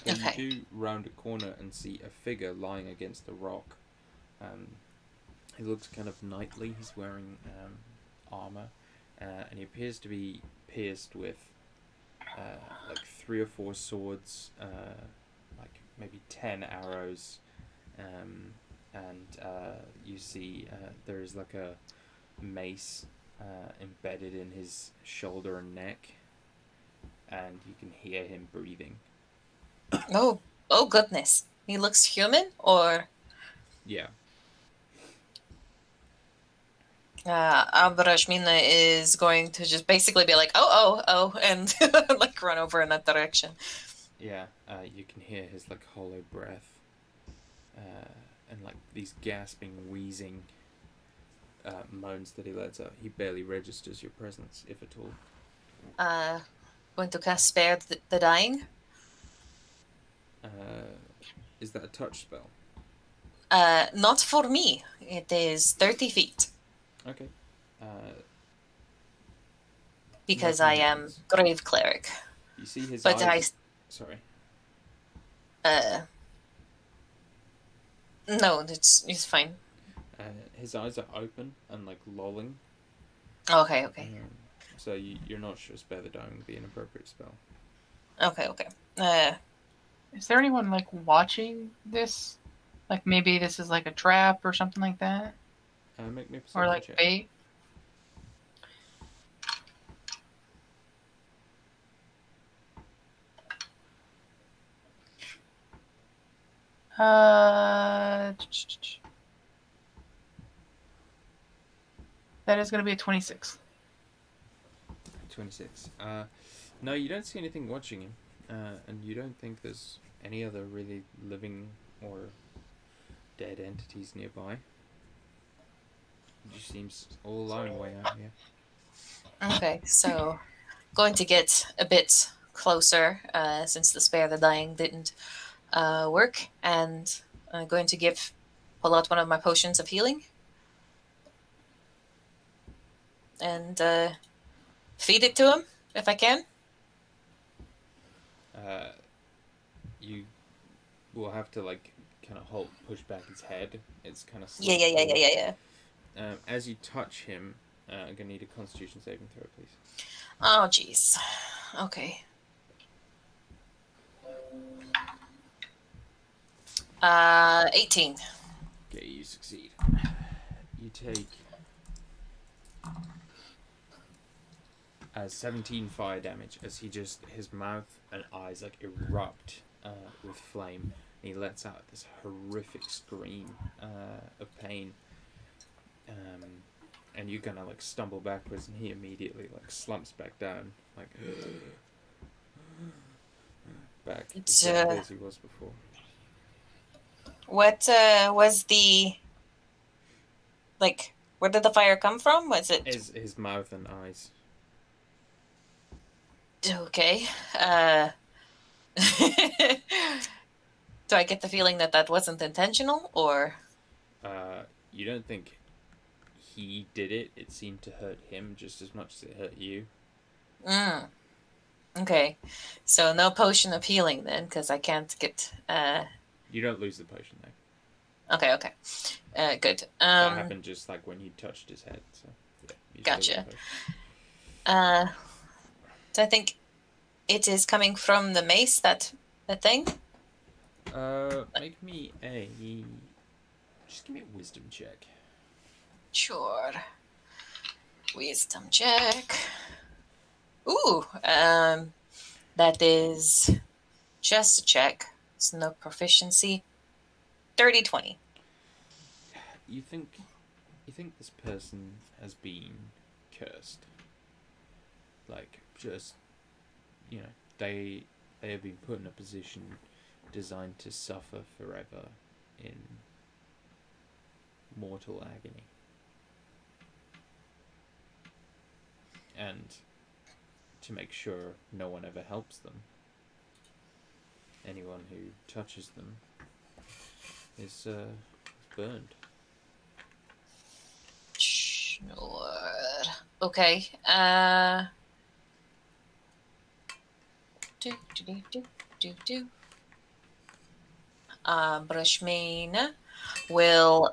But Okay. you do round a corner and see a figure lying against a rock. He looks kind of knightly. He's wearing armor, and he appears to be pierced with like 3 or 4 swords, like maybe 10 arrows, and you see there is like a mace embedded in his shoulder and neck, and you can hear him breathing. Oh goodness. He looks human, or Yeah. Abrashmina is going to just basically be like, oh, and like run over in that direction. Yeah, you can hear his like hollow breath, and like these gasping, wheezing moans that he lets out. He barely registers your presence, if at all. Going to cast Spare the Dying. Is that a touch spell? Not for me. It is 30 feet. Okay. Because Nothing I am happens. Grave Cleric. You see his But eyes. Sorry. No, it's fine. His eyes are open and like lolling. Okay. So you're not sure Spare the Dying would be an appropriate spell. Okay. Is there anyone like watching this? Like maybe this is like a trap or something like that, Make me a or perception like check. bait. That is going to be a 26. 26. No, you don't see anything watching him, and you don't think there's any other really living or dead entities nearby. He just seems all alone way out here. Okay, so going to get a bit closer since the spare the dying didn't work, and I'm going to pull out one of my potions of healing and feed it to him if I can. You will have to like kind of push back his head. It's kind of Yeah, slumped yeah, yeah, yeah, forward. yeah, yeah. As you touch him, I'm gonna need a Constitution saving throw, please. Oh, jeez. Okay. 18. Okay, you succeed. You take 17 fire damage as his mouth and eyes like erupt with flame, and he lets out this horrific scream of pain. And you kind of like stumble backwards, and he immediately like slumps back down, like back exactly as he was before. What was the where did the fire come from? Was it His mouth and eyes? okay? Do I get the feeling that wasn't intentional, or You don't think he did it? It seemed to hurt him just as much as it hurt you. Okay, so no potion of healing then, because I can't get. You don't lose the potion though. Okay. Good. That happened just like when you touched his head. So yeah, gotcha. So I think it is coming from the mace. That thing. Make me just give me a wisdom check. Sure. Wisdom check. Ooh, that is just a check. It's no proficiency. 30-20. You think this person has been cursed? Like, just, they have been put in a position designed to suffer forever in mortal agony. And to make sure no one ever helps them, anyone who touches them is burned. Sure. Okay. Brushmane will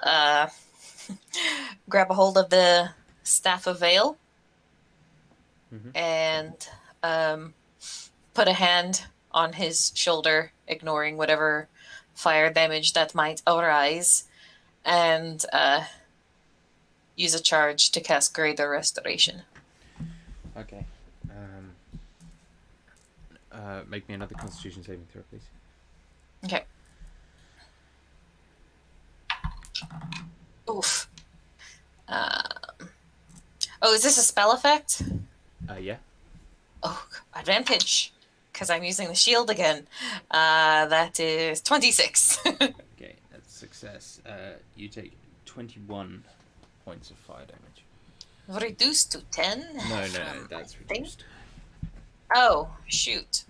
grab a hold of the Staff of Veil and put a hand on his shoulder, ignoring whatever fire damage that might arise, and use a charge to cast Greater Restoration. Okay. Make me another Constitution saving throw, please. Okay. Oof. Is this a spell effect? Yeah. Oh, advantage, because I'm using the shield again. That is 26. Okay, that's success. You take 21 points of fire damage. Reduced to 10? No, that's reduced. Oh, shoot.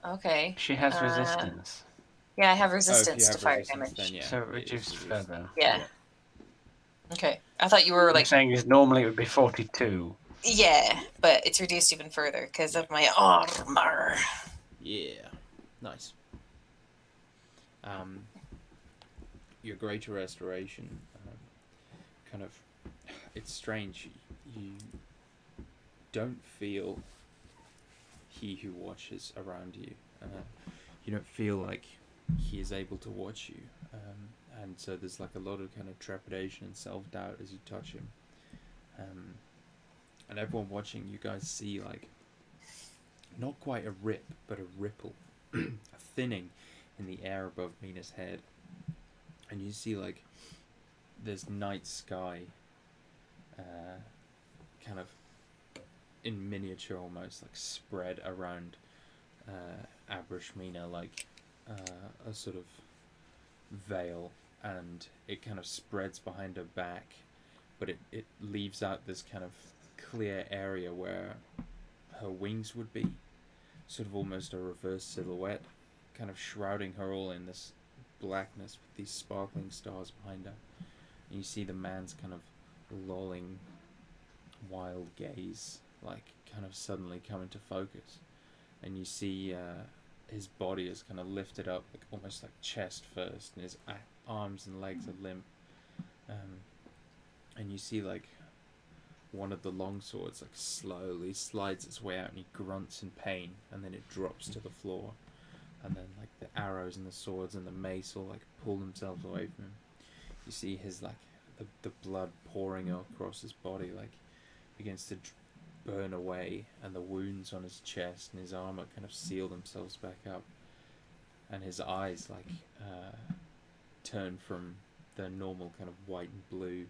Okay. She has resistance. Yeah, I have resistance to fire resistance, damage. then, yeah, so reduced further. Yeah. Okay. I thought you were What I'm saying is normally it would be 42. Yeah, but it's reduced even further because of my armor. Yeah. Nice. Your greater restoration, it's strange. You don't feel he who watches around you. You don't feel like he is able to watch you. And so there's like a lot of kind of trepidation and self-doubt as you touch him. And everyone watching, you guys see like not quite a rip, but a ripple, a thinning in the air above Mina's head, and you see like this night sky, kind of in miniature almost, like spread around Abrishmina like a sort of veil, and it kind of spreads behind her back, but it leaves out this kind of clear area where her wings would be, sort of almost a reverse silhouette, kind of shrouding her all in this blackness with these sparkling stars behind her. And you see the man's kind of lolling, wild gaze, like kind of suddenly come into focus, and you see his body is kind of lifted up, like almost like chest first, and his arms and legs are limp, and you see like one of the long swords like slowly slides its way out, and he grunts in pain, and then it drops to the floor, and then like the arrows and the swords and the mace all like pull themselves away from him. You see his like the blood pouring across his body, like begins to burn away, and the wounds on his chest and his armor kind of seal themselves back up, and his eyes like turn from the normal kind of white and blue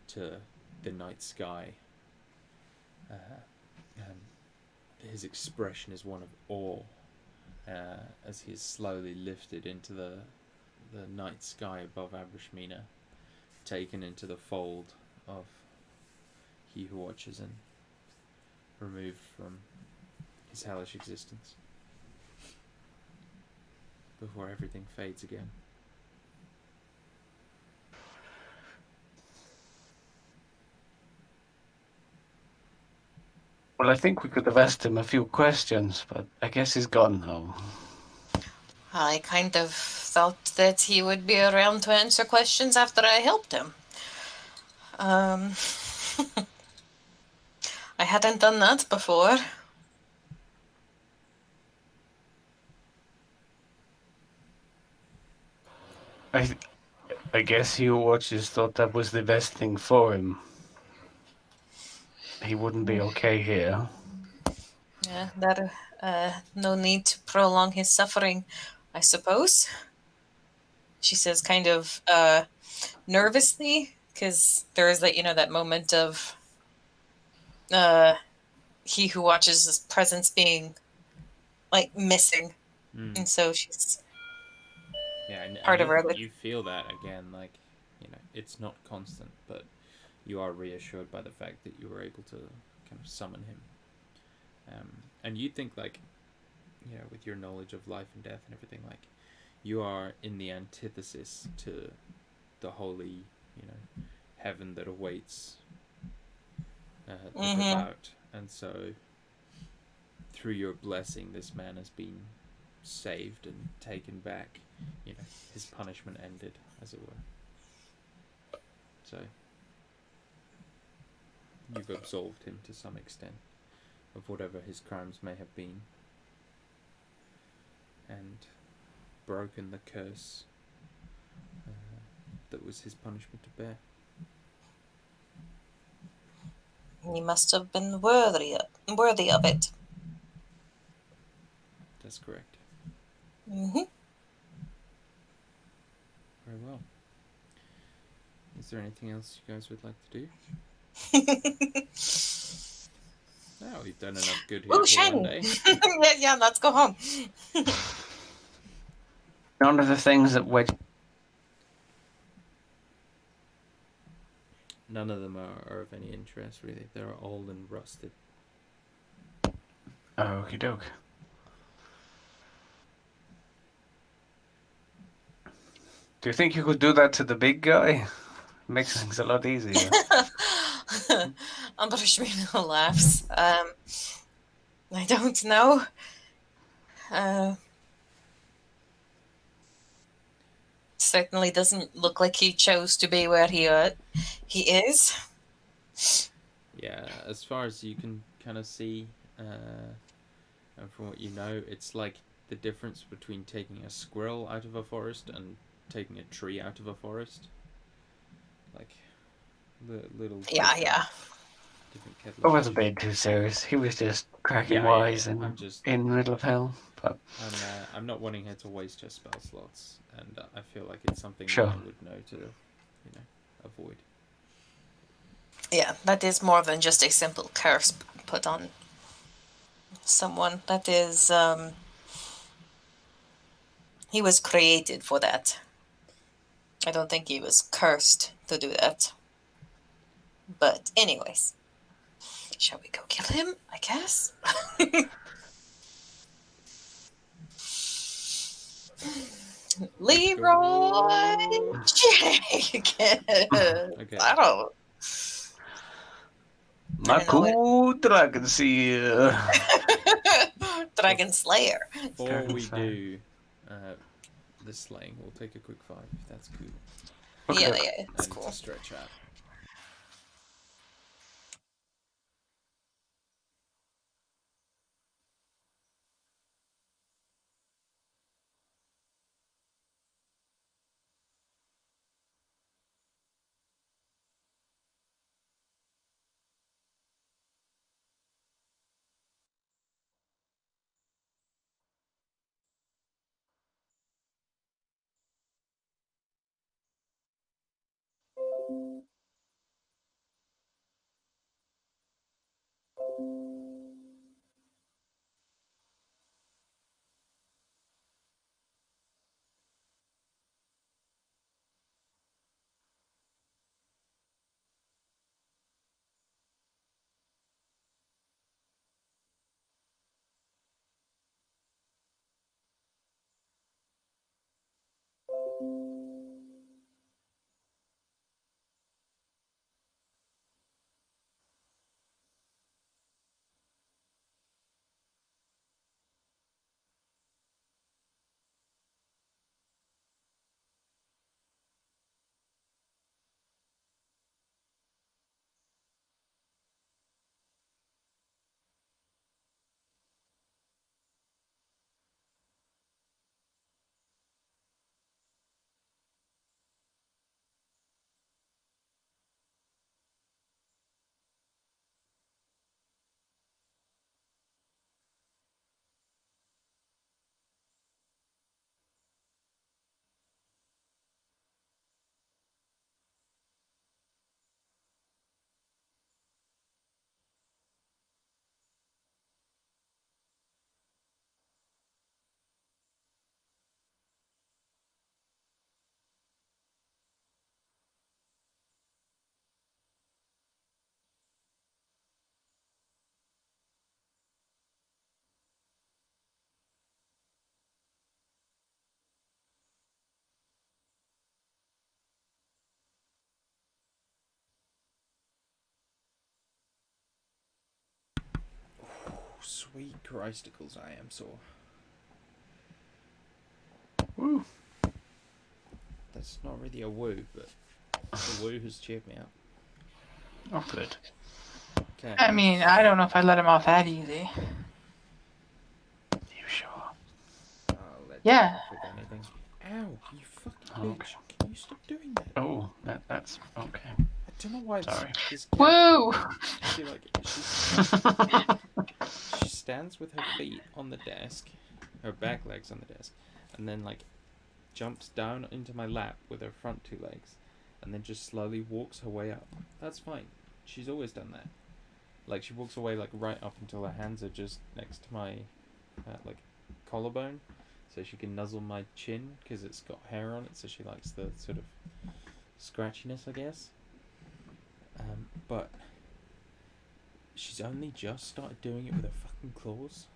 to the night sky, and his expression is one of awe, as he is slowly lifted into the night sky above Abrishmina, taken into the fold of He Who Watches, and removed from his hellish existence before everything fades again. Well, I think we could have asked him a few questions, but I guess he's gone now. I kind of thought that he would be around to answer questions after I helped him. I hadn't done that before. I guess He Who Watches thought that was the best thing for him. He wouldn't be okay here. Yeah, that no need to prolong his suffering, I suppose. She says kind of nervously, because there is that, that moment of He Who Watches his presence being like missing. And so she's part of her. You feel that again, like, it's not constant, but you are reassured by the fact that you were able to kind of summon him. And you think, like, with your knowledge of life and death and everything, like, you are in the antithesis to the holy, heaven that awaits the devout. And so, through your blessing, this man has been saved and taken back. His punishment ended, as it were. So, you've absolved him to some extent of whatever his crimes may have been, and broken the curse that was his punishment to bear. He must have been worthy of it. That's correct. Mm-hmm. Very well. Is there anything else you guys would like to do? No, we've done enough good here for one day. yeah, let's go home. None of the things that Wedge. None of them are of any interest, really. They're old and rusted. Okie doke. Do you think you could do that to the big guy? Makes things a lot easier. Ambrishmina laughs. I don't know. Certainly doesn't look like he chose to be where he is. Yeah, as far as you can kind of see, and from what you know, it's like the difference between taking a squirrel out of a forest and taking a tree out of a forest. Like, the little Yeah. different kettle It of was a fish. bit too serious. He was just cracking Yeah, wise yeah. and I'm just, in the middle of hell. But I'm not wanting her to waste her spell slots, and I feel like it's something Sure. that I would know to, avoid. Yeah, that is more than just a simple curse put on someone. That is, he was created for that. I don't think he was cursed to do that. But anyways, shall we go kill him? I guess. Leroy Jenkins. Okay. I don't my know what. cool dragon seer. Dragon Slayer. Before we Dragon do the slaying, we'll take a quick 5 if that's cool. Okay, Yeah, look. yeah, it's And cool. to stretch out. Sweet Christicles, I am sore. Woo. That's not really a woo, but the woo has cheered me up. Oh, good. Okay. I mean, I don't know if I'd let him off that easy. You sure? I'll let Yeah. you off with anything. Ow, you fucking Oh, bitch. okay. Can you stop doing that? Oh, that's okay. I don't know why Sorry. this cat, Woo! she stands with her feet on the desk, her back legs on the desk, and then jumps down into my lap with her front 2 legs, and then just slowly walks her way up. That's fine. She's always done that. She walks away right up until her hands are just next to my collarbone, so she can nuzzle my chin because it's got hair on it. So she likes the sort of scratchiness, I guess. But she's only just started doing it with her fucking claws,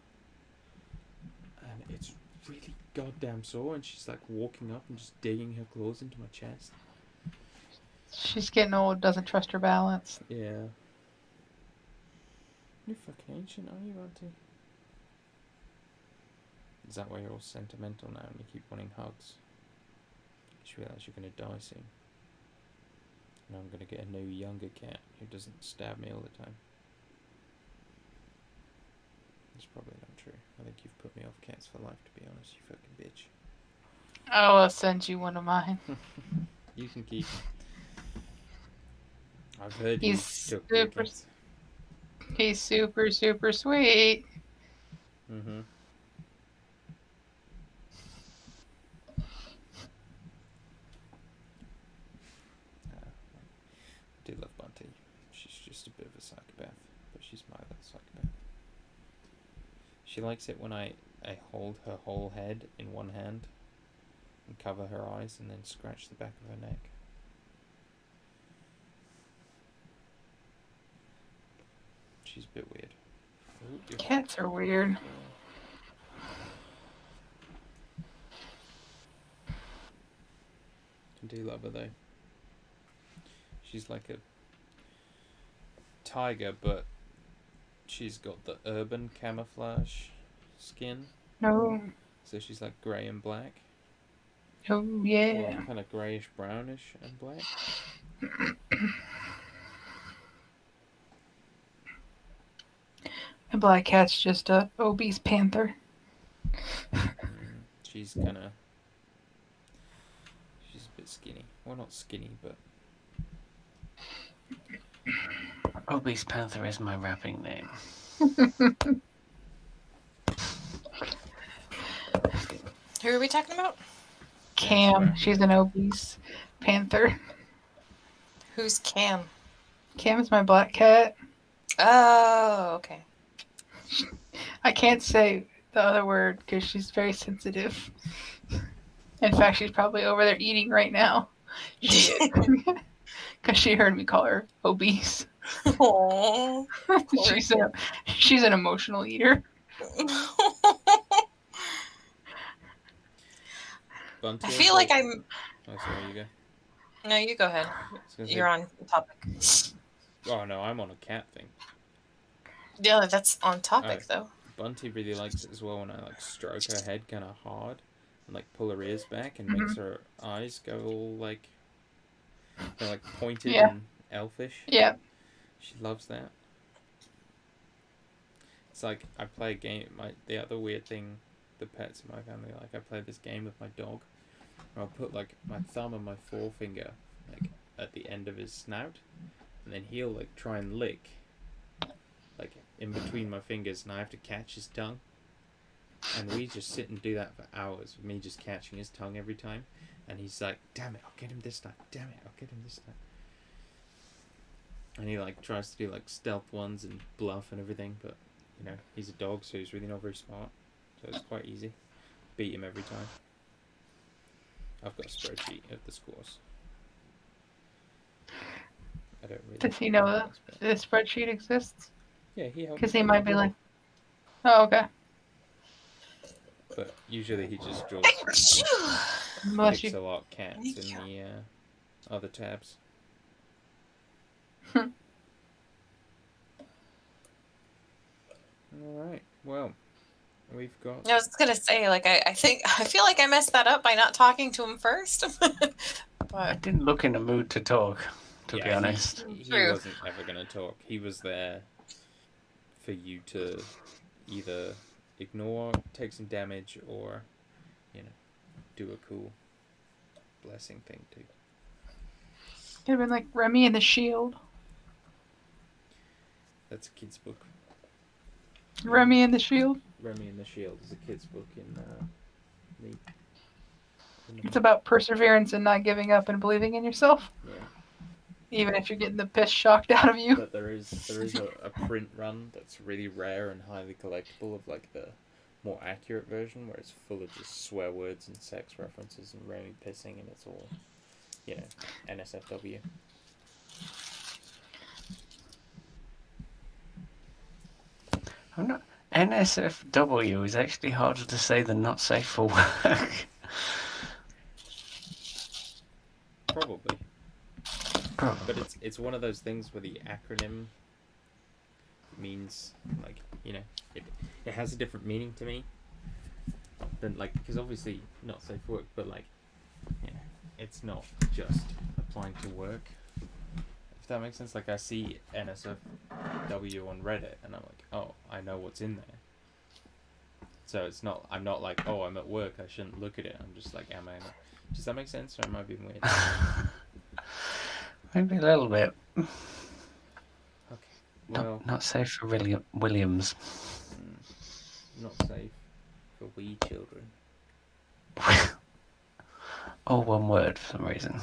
and it's really goddamn sore. And she's walking up and just digging her claws into my chest. She's getting old, doesn't trust her balance. Yeah. You're fucking ancient, are you, Auntie? Is that why you're all sentimental now and you keep wanting hugs? You realise you're going to die soon. And I'm going to get a new younger cat who doesn't stab me all the time. That's probably not true. I think you've put me off cats for life, to be honest, you fucking bitch. I'll send you one of mine. You can keep him. I've heard He's you took your super. cats. He's super, super sweet. Mm-hmm. I do love Bunty. She's just a bit of a psychopath, but she's my little psychopath. She likes it when I hold her whole head in one hand and cover her eyes and then scratch the back of her neck. She's a bit weird. Ooh, Cats are weird. yeah. I do love her though. She's like a tiger, but she's got the urban camouflage skin. Oh, So she's like grey and black. oh Or yeah. kind of greyish brownish and black. A black cat's just a obese panther. She's a bit skinny. Well, not skinny, but Obese Panther is my rapping name. Who are we talking about? Cam, That's she's an obese panther. Who's Cam? Cam's my black cat. Oh, okay. I can't say the other word because she's very sensitive. In fact, she's probably over there eating right now. She is. Because she heard me call her obese. Aww. she's an emotional eater. Bunty. I feel like I'm. Oh, sorry, you go. No, you go ahead. I was gonna say- You're on topic. Oh no, I'm on a cat thing. Yeah, that's on topic Oh. though. Bunty really likes it as well when I like stroke her head kind of hard and like pull her ears back and makes her eyes go all like they're like pointed Yeah. and elfish. Yeah. She loves that. It's like I play a game. The other weird thing, the pets in my family like I play this game with my dog. Where I'll put like my thumb and my forefinger like at the end of his snout, and then he'll like try and lick like in between my fingers, and I have to catch his tongue. And we just sit and do that for hours with me just catching his tongue every time. And he's like, damn it, I'll get him this time. Damn it, I'll get him this time. And he like tries to do like stealth ones and bluff and everything, but you know, he's a dog, so he's really not very smart. So it's quite easy. Beat him every time. I've got a spreadsheet of the scores. I don't really. Does he know that this spreadsheet exists? Yeah, he helps. Because he might be like, oh, okay. But usually he just draws Unless you. pixel art cats in the other tabs. Alright, well, we've got... I was gonna say, like, I feel like I messed that up by not talking to him first. I But didn't look in the mood to talk, to be honest. He True. wasn't ever going to talk. He was there for you to either ignore, take some damage, or, you know, do a cool blessing thing too. Could have been like Remy and the Shield. That's a kid's book. Remy and the Shield. Remy and the Shield is a kid's book in the It's about perseverance and not giving up and believing in yourself, yeah. even if you're getting the piss shocked out of you. But there is a print run that's really rare and highly collectible of like the more accurate version where it's full of just swear words and sex references and Remy pissing, and it's all, you know, NSFW. I'm not. NSFW is actually harder to say than not safe for work. Probably. Probably. But it's one of those things where the acronym means, like, you know, it has a different meaning to me than, like, because obviously not safe for work, but like, you know, it's not just applying to work. If that makes sense. Like, I see NSFW on Reddit and I'm like, oh, I know what's in there. So it's not, I'm not like, oh, I'm at work, I shouldn't look at it. I'm just like, am I? Does that make sense? Or am I being weird? Maybe a little bit. Okay. Well, not safe for Williams. not safe for wee children. All one word for some reason.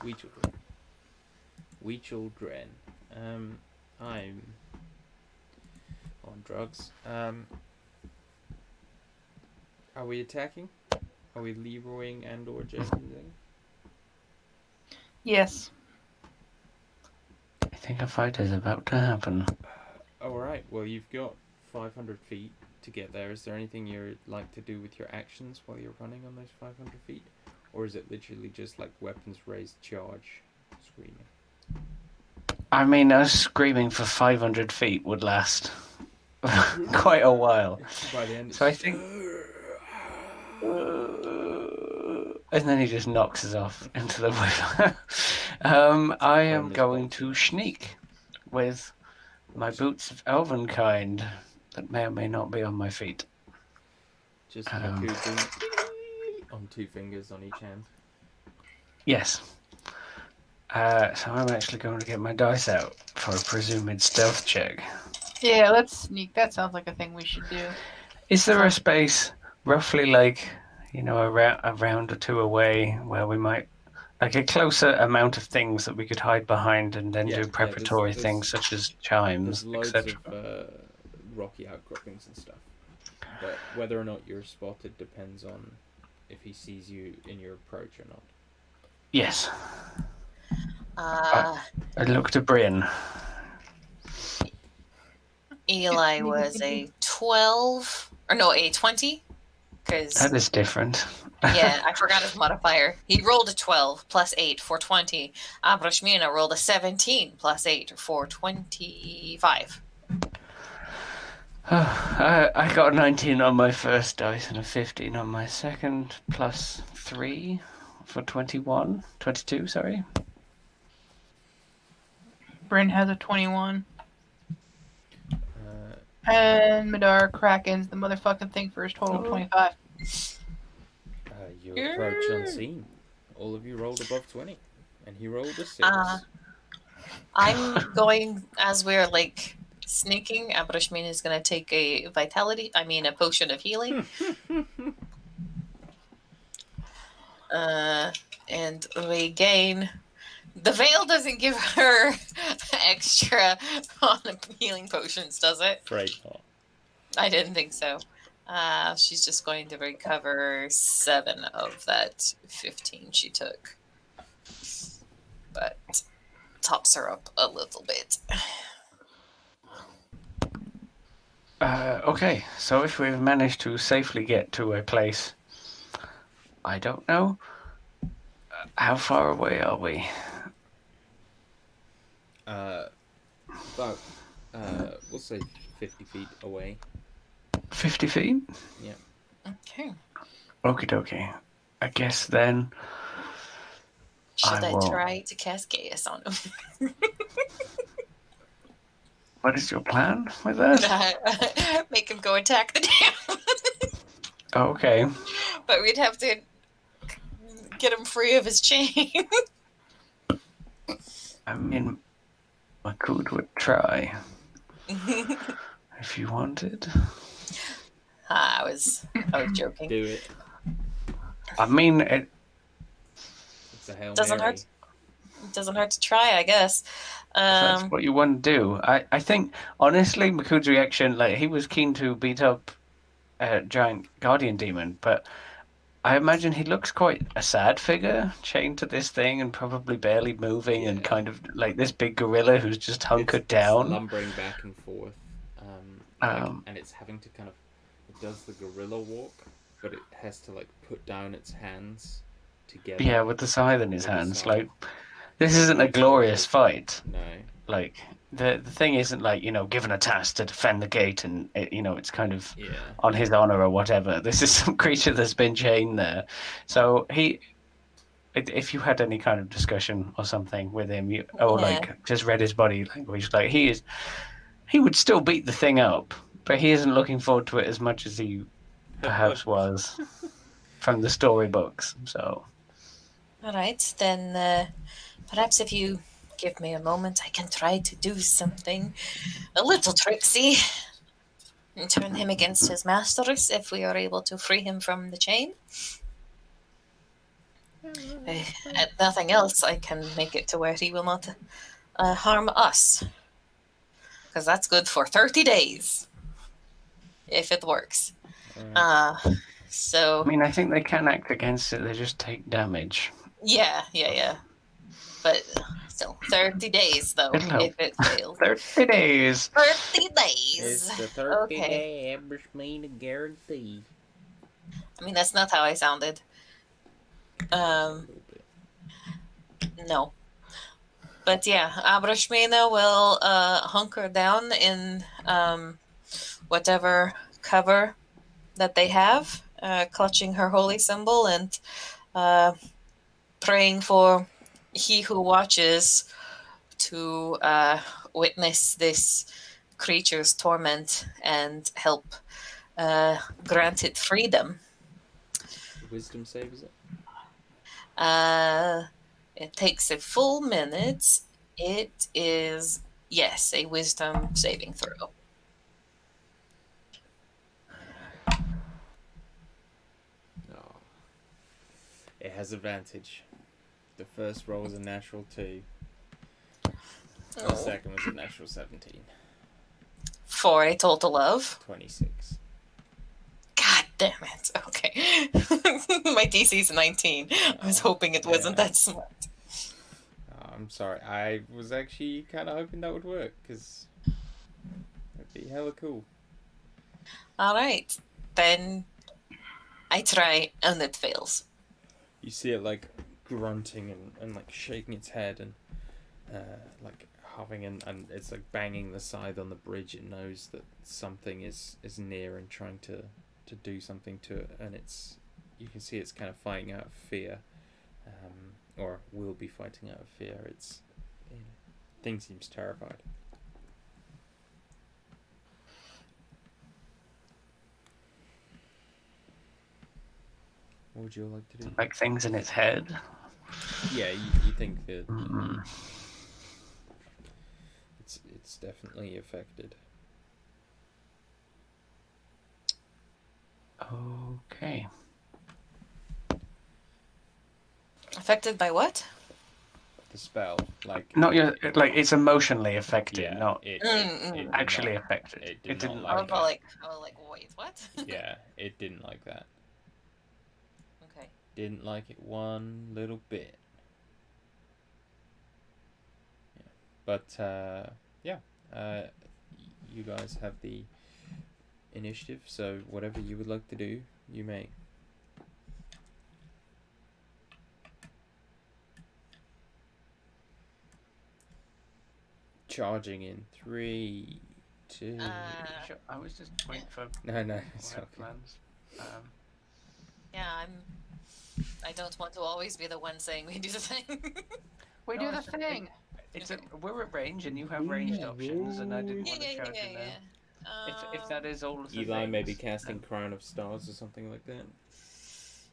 Wee children. Wee children. I'm on drugs. Are we attacking? Are we Leroying and or Jeffing? Yes. I think a fight is about to happen. Alright, well, you've got 500 feet to get there. Is there anything you'd like to do with your actions while you're running on those 500 feet? Or is it literally just like weapons raised, charge, screaming? I mean, us screaming for 500 feet would last quite a while. By the end, So I think. And then he just knocks us off into the river. I am going to sneak with my boots of elven kind that may or may not be on my feet. Just Makuto on 2 fingers on each hand. Yes. So I'm actually going to get my dice out for a presumed stealth check. Yeah, let's sneak. That sounds like a thing we should do. Is there a space roughly like, a round or two away where we might, like a closer amount of things that we could hide behind and then do preparatory things such as chimes, loads etc.? of rocky outcroppings and stuff. But whether or not you're spotted depends on if he sees you in your approach or not. Yes. I look to Bryn. Eli was a 12, or no, a 20. That is different. Yeah, I forgot his modifier. He rolled a 12 plus 8 for 20. Abrashmina rolled a 17 plus 8 for 25. I got a 19 on my first dice and a 15 on my second, plus 3 for 22, sorry. Bryn has a 21. And Madar Krakens the motherfucking thing for his total of 25. You approach unseen. All of you rolled above 20. And he rolled a 6. I'm going, as we're like sneaking, Abrashmina is going to take a potion of healing. And regain. The veil doesn't give her extra on healing potions, does it? Right. I didn't think so. She's just going to recover 7 of that 15 she took. But tops her up a little bit. Okay, so if we've managed to safely get to a place, I don't know, how far away are we? About, we'll say 50 feet away. 50 feet? Yeah. Okay. Okie dokie. I guess then. Should I try to cast Gaius on him? What is your plan with that? Make him go attack the dam. Okay. But we'd have to get him free of his chain. I mean, Makut would try. If you wanted. I was joking. Do it. I mean, It's a Hail Mary. It doesn't hurt to try, I guess. That's what you want to do. I think, honestly, Makut's reaction, like, he was keen to beat up a giant guardian demon, but I imagine he looks quite a sad figure, chained to this thing and probably barely moving, and kind of like this big gorilla who's just hunkered down. It's lumbering back and forth. And it's having to kind of... It does the gorilla walk, but it has to, like, put down its hands together. Yeah, with the scythe in his hands. Like, this isn't a glorious fight. No. Like, the thing isn't, like, given a task to defend the gate and, it's kind of on his honor or whatever. This is some creature that's been chained there. So if you had any kind of discussion or something with him, like, just read his body language, like, he would still beat the thing up, but he isn't looking forward to it as much as he perhaps was from the storybooks, so... All right, then perhaps if you Give me a moment. I can try to do something a little tricksy and turn him against his masters if we are able to free him from the chain. At nothing else, I can make it to where he will not harm us. Because that's good for 30 days. If it works. Alright. I So, mean, I think they can act against it. They just take damage. yeah. But still, 30 days, though, It'll help. if it fails. 30 days. 30 days. It's the 30 Okay. day Abershmina guarantee. I mean, that's not how I sounded. A little bit. No. But yeah, Abrashmina will hunker down in whatever cover that they have, clutching her holy symbol and praying for he who watches to witness this creature's torment and help grant it freedom. Wisdom save, is it? It takes a full minute. It is, yes, a wisdom saving throw. Oh. It has advantage. The first roll was a natural 2. The second was a natural 17. For a total of 26. God damn it. Okay. My DC is 19. I was hoping it wasn't that smart. I'm sorry. I was actually kind of hoping that would work, because that'd be hella cool. Alright. Then I try and it fails. You see it like grunting and like shaking its head and like huffing and it's like banging the scythe on the bridge. It knows that something is near and trying to do something to it, and you can see it's kind of fighting out of fear, or will be fighting out of fear. It's thing seems terrified. What would you like to do? Like things in its head. Yeah, you think that it's definitely affected. Okay. Affected by what? The spell, like Not your like it's emotionally affected, yeah, not it did actually not- affected. It It did didn't not like that. I was like, wait, what? Yeah, it didn't like that. Okay. Didn't like it one little bit. Yeah. But you guys have the initiative, so whatever you would like to do, you may. Charging in 3, 2. Sure, I was just waiting for No, it's more okay. plans. Yeah, I don't want to always be the one saying we do the thing. We No, do the it's- thing. We're at range, and you have ranged options, and I didn't want to yeah. charge in there. If that is all of the Eli may be things, casting Crown of Stars or something like that.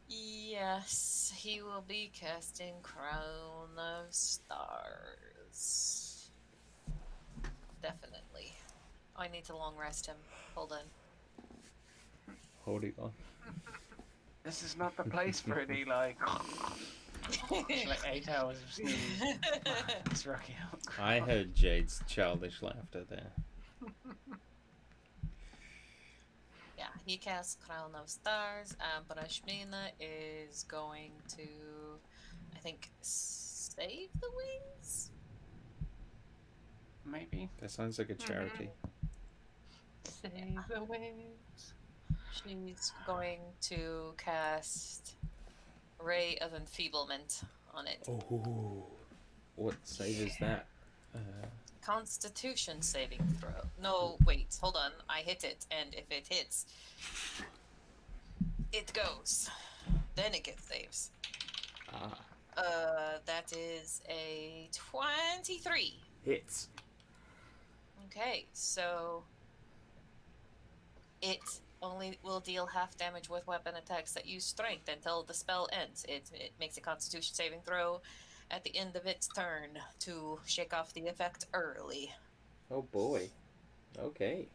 Yes, he will be casting Crown of Stars. Definitely. I need to long rest him. Hold on. Holding on. This is not the place for it, Eli. It's like 8 hours of snooze. It's rocky out. I heard Jade's childish laughter there. Yeah, he casts Crown of Stars, but Ashmina is going to, I think, save the wings? Maybe. That sounds like a charity. Save the waves. She's going to cast Ray of Enfeeblement on it. Oh, what save is that? Constitution saving throw. No, wait, hold on. I hit it, and if it hits, it goes. Then it gets saves. That is a 23. Hits. Okay, so it only will deal half damage with weapon attacks that use strength until the spell ends. It makes a Constitution saving throw, at the end of its turn to shake off the effect early. Oh boy. Okay.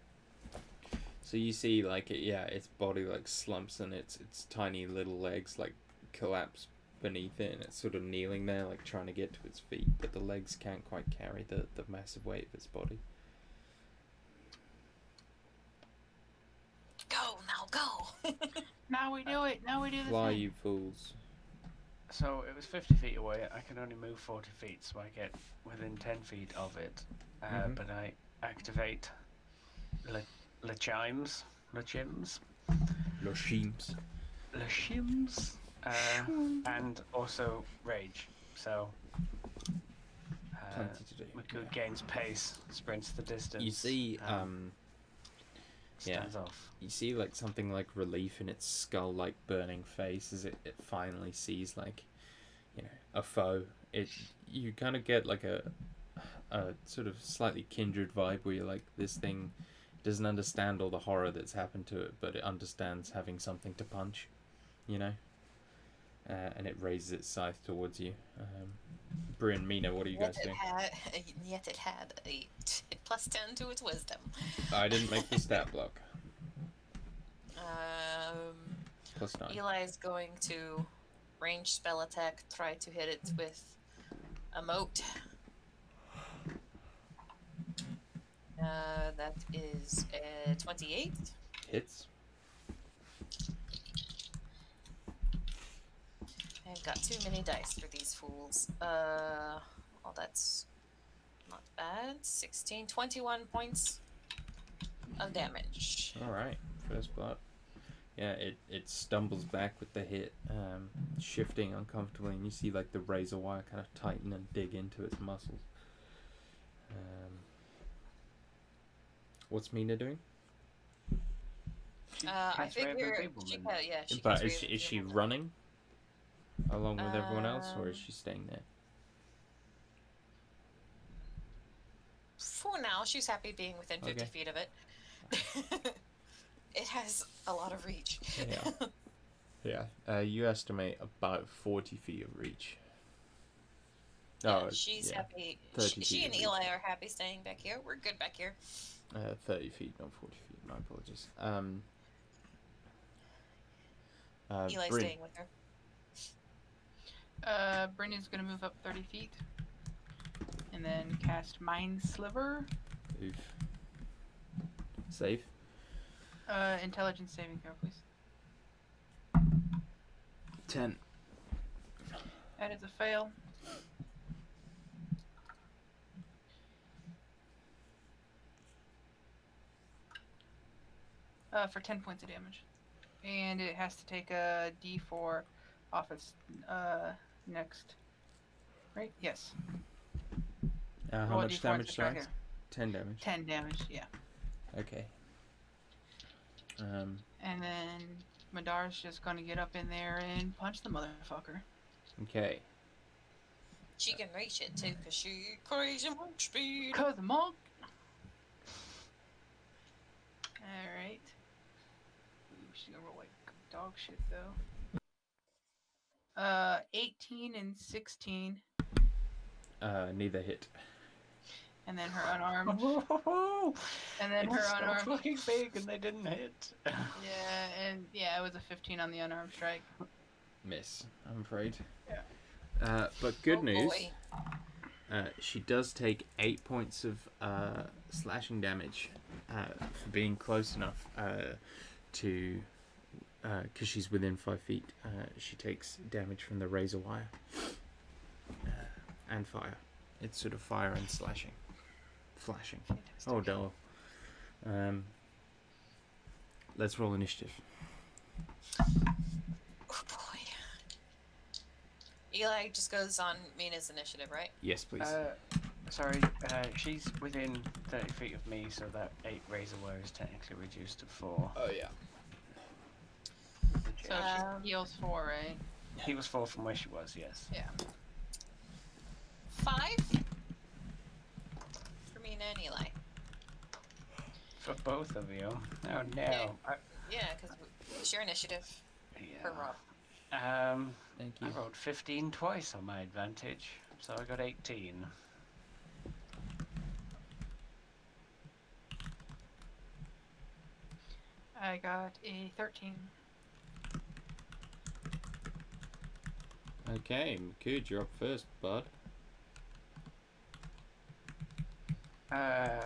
So you see, like, its body like slumps and its tiny little legs like collapse beneath it, and it's sort of kneeling there, like trying to get to its feet, but the legs can't quite carry the massive weight of its body. Go, now go! Now we do it. Now we do the Fly, thing. you fools! So it was 50 feet away. I can only move 40 feet, so I get within 10 feet of it. Mhm. But I activate Le Chimes. Le Chims. Le Sheems. Le Chims. And also Rage. So Plenty to do. Makud gains pace, sprints the distance. You see, stands off. You see, like, something like relief in its skull, like burning face as it finally sees, like, a foe. You kind of get like a sort of slightly kindred vibe where you're like, this thing doesn't understand all the horror that's happened to it, but it understands having something to punch, and it raises its scythe towards you. Bryn, Mina, what are you guys doing? Yet it had a plus 10 to its wisdom. I didn't make the stat block. Plus 9. Eli's going to range spell attack, try to hit it with a moat. That is 28. Hits. I've got too many dice for these fools. Well, that's not bad. 16, 21 points of damage. Alright, first blood. Yeah, it stumbles back with the hit, shifting uncomfortably, and you see like the razor wire kind of tighten and dig into its muscles. What's Mina doing? I figure she But is she running along with everyone else, or is she staying there? For now, she's happy being within 50 feet of it. It has a lot of reach. Yeah. You estimate about 40 feet of reach. Yeah, she's happy. 30 She feet and of Eli reach. are happy staying back here. We're good back here. 30 feet, not 40 feet. My apologies. Eli's Bryn. staying with her. Bryn's gonna move up 30 feet. And then cast Mind Sliver. Oof. Save. Intelligence saving throw, please. 10. That is a fail. For 10 points of damage. And it has to take a d4 off its next. Right? Yes. How Roll a much d4 damage, to start sorry? here. 10 damage. 10 damage, yeah. Okay. And then Madar's just gonna get up in there and punch the motherfucker. Okay. She can reach it too, because she crazy monk speed. Cause monk! Alright. Ooh, she's gonna roll like dog shit though. 18 and 16. Neither hit. And then her unarmed. And then It's her so unarmed. fucking big, and they didn't hit. Yeah, it was a 15 on the unarmed strike. Miss, I'm afraid. Yeah. But good Oh, news. boy. She does take 8 points of slashing damage for being close enough to... because she's within 5 feet. She takes damage from the razor wire. And fire. It's sort of fire and slashing. Flashing. Oh, no. Let's roll initiative. Oh boy. Eli just goes on Mina's initiative, right? Yes, please. Sorry, she's within 30 feet of me, so that 8 razor wire is technically reduced to 4. Oh, yeah. So she heals 4, right? He was 4 from where she was, yes. Yeah. 5? For Mina and Eli. For both of you. Oh no. Yeah, because we share initiative. Yeah. For Rob. Thank I you. rolled 15 twice on my advantage, so I got 18. I got a 13. Okay, Makud, you're up first, bud. Uh,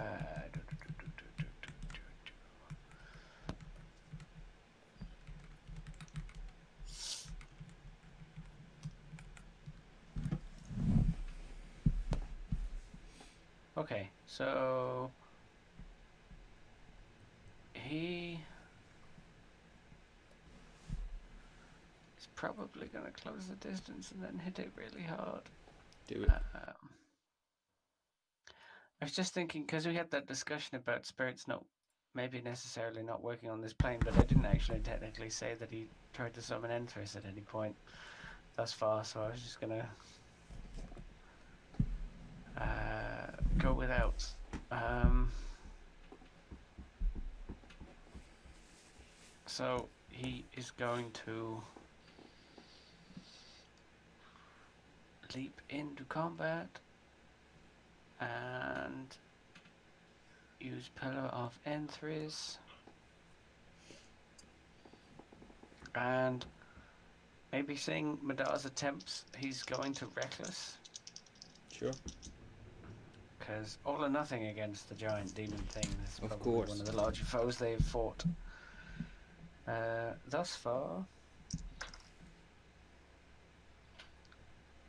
Okay, so he is probably going to close the distance and then hit it really hard. Do it. I was just thinking, because we had that discussion about spirits not maybe necessarily not working on this plane, but I didn't actually technically say that he tried to summon Enthris at any point thus far, so I was just going to go without. So he is going to leap into combat and use Pillar of Enthris. And maybe seeing Madar's attempts, he's going to Reckless. Sure. Because all or nothing against the giant demon thing is Of probably course. one of the larger foes they've fought thus far.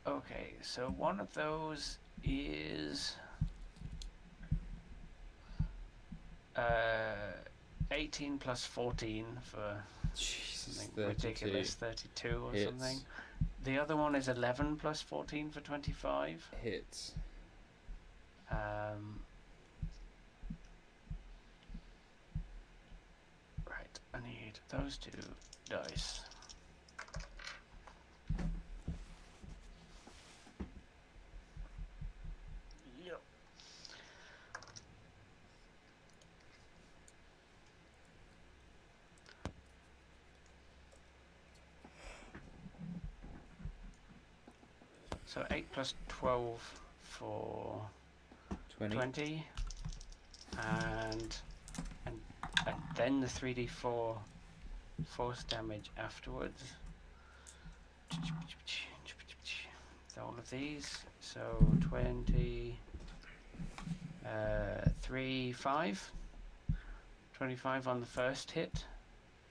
Okay, so one of those is 18 plus 14 for Jesus, something 32. ridiculous, 32 or Hits. something. The other one is 11 plus 14 for 25. Hits. Right, I need those two dice. Yep. So 8 plus 12 for 20. And then the 3d4 force damage afterwards. All of these. So 20, 3, 5. 25 on the first hit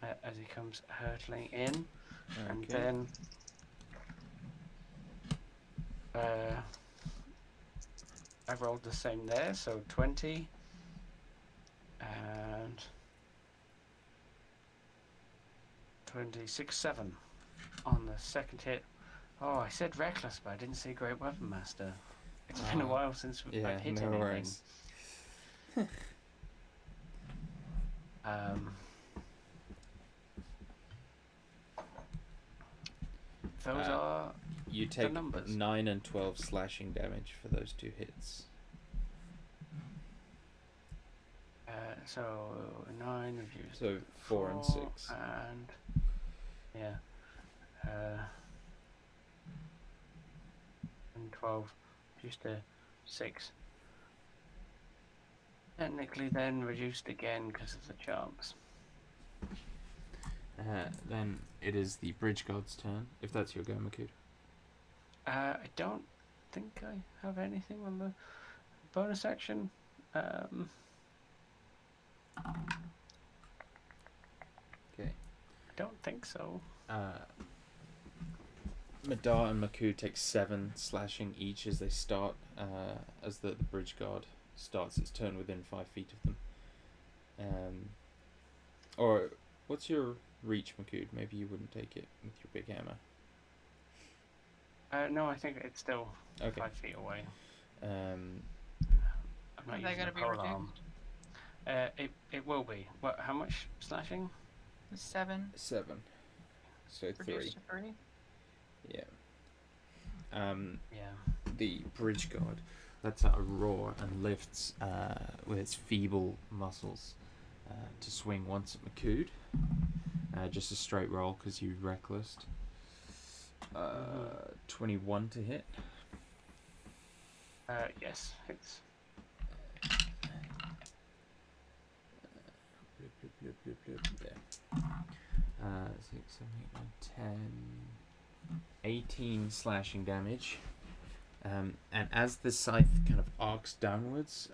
as he comes hurtling in. Okay. And then I rolled the same there, so 20. And 26, 7 on the second hit. Oh, I said Reckless, but I didn't say Great Weapon Master. It's been a while since I've hit anything. Worries. Those are you take the numbers. 9 and 12 slashing damage for those two hits. So 9 reduced. So 4 and 6. And yeah. And 12 reduced to 6. Technically then reduced again because of the charms. Then it is the Bridge God's turn, if that's your go, Makud. I don't think I have anything on the bonus action. Okay. I don't think so. Madar and Makud take 7 slashing each as they start, as the Bridge Guard starts its turn within 5 feet of them. Or, what's your reach, Makud? Maybe you wouldn't take it with your big hammer. No, I think it's still Okay. 5 feet away. Um, I'm not Are they using gonna a be pole arm. It will be. What? How much slashing? 7. 7. So 3. Reduced to 3. Yeah. Yeah. The Bridge Guard lets out a roar and lifts with its feeble muscles to swing once at Makud. Just a straight roll because you reckless. Uh, 21 to hit. Yes, it's There. 6, 7, 8, 9, 10. 18 slashing damage. And as the scythe kind of arcs downwards,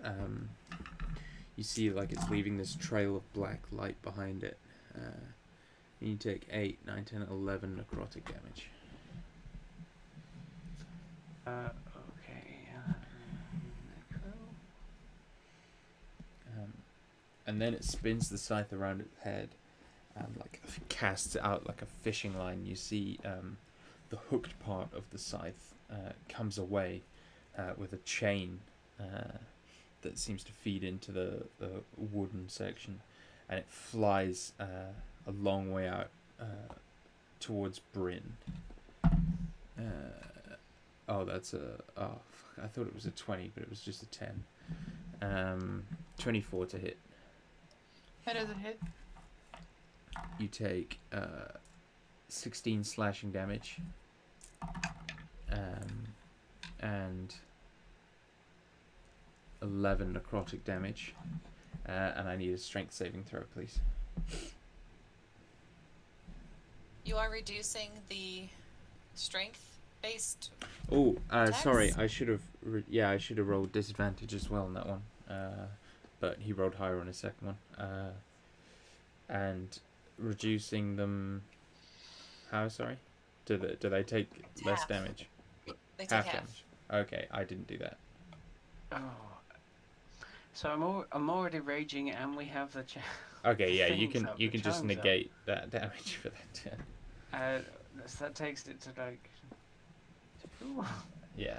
you see like it's leaving this trail of black light behind it. And you take 8, 9, 10, 11 necrotic damage. okay. Necro. And then it spins the scythe around its head and like casts it out like a fishing line. You see the hooked part of the scythe comes away with a chain that seems to feed into the wooden section, and it flies a long way out towards Bryn. That's a... Oh, fuck, I thought it was a 20, but it was just a 10. 24 to hit. That doesn't hit. You take 16 slashing damage. And 11 necrotic damage. And I need a strength saving throw, please. You are reducing the strength-based. Oh, attacks? sorry. I should have. I should have rolled disadvantage as well in that one. But he rolled higher on his second one. And reducing them. How? Sorry. Do they take It's less half. damage? They take half. Damage. Okay, I didn't do that. Oh. So I'm already raging, and we have the. Okay, yeah, you things can up, you the can just charms up. negate that damage for that turn. So that takes it to like. 2. Yeah.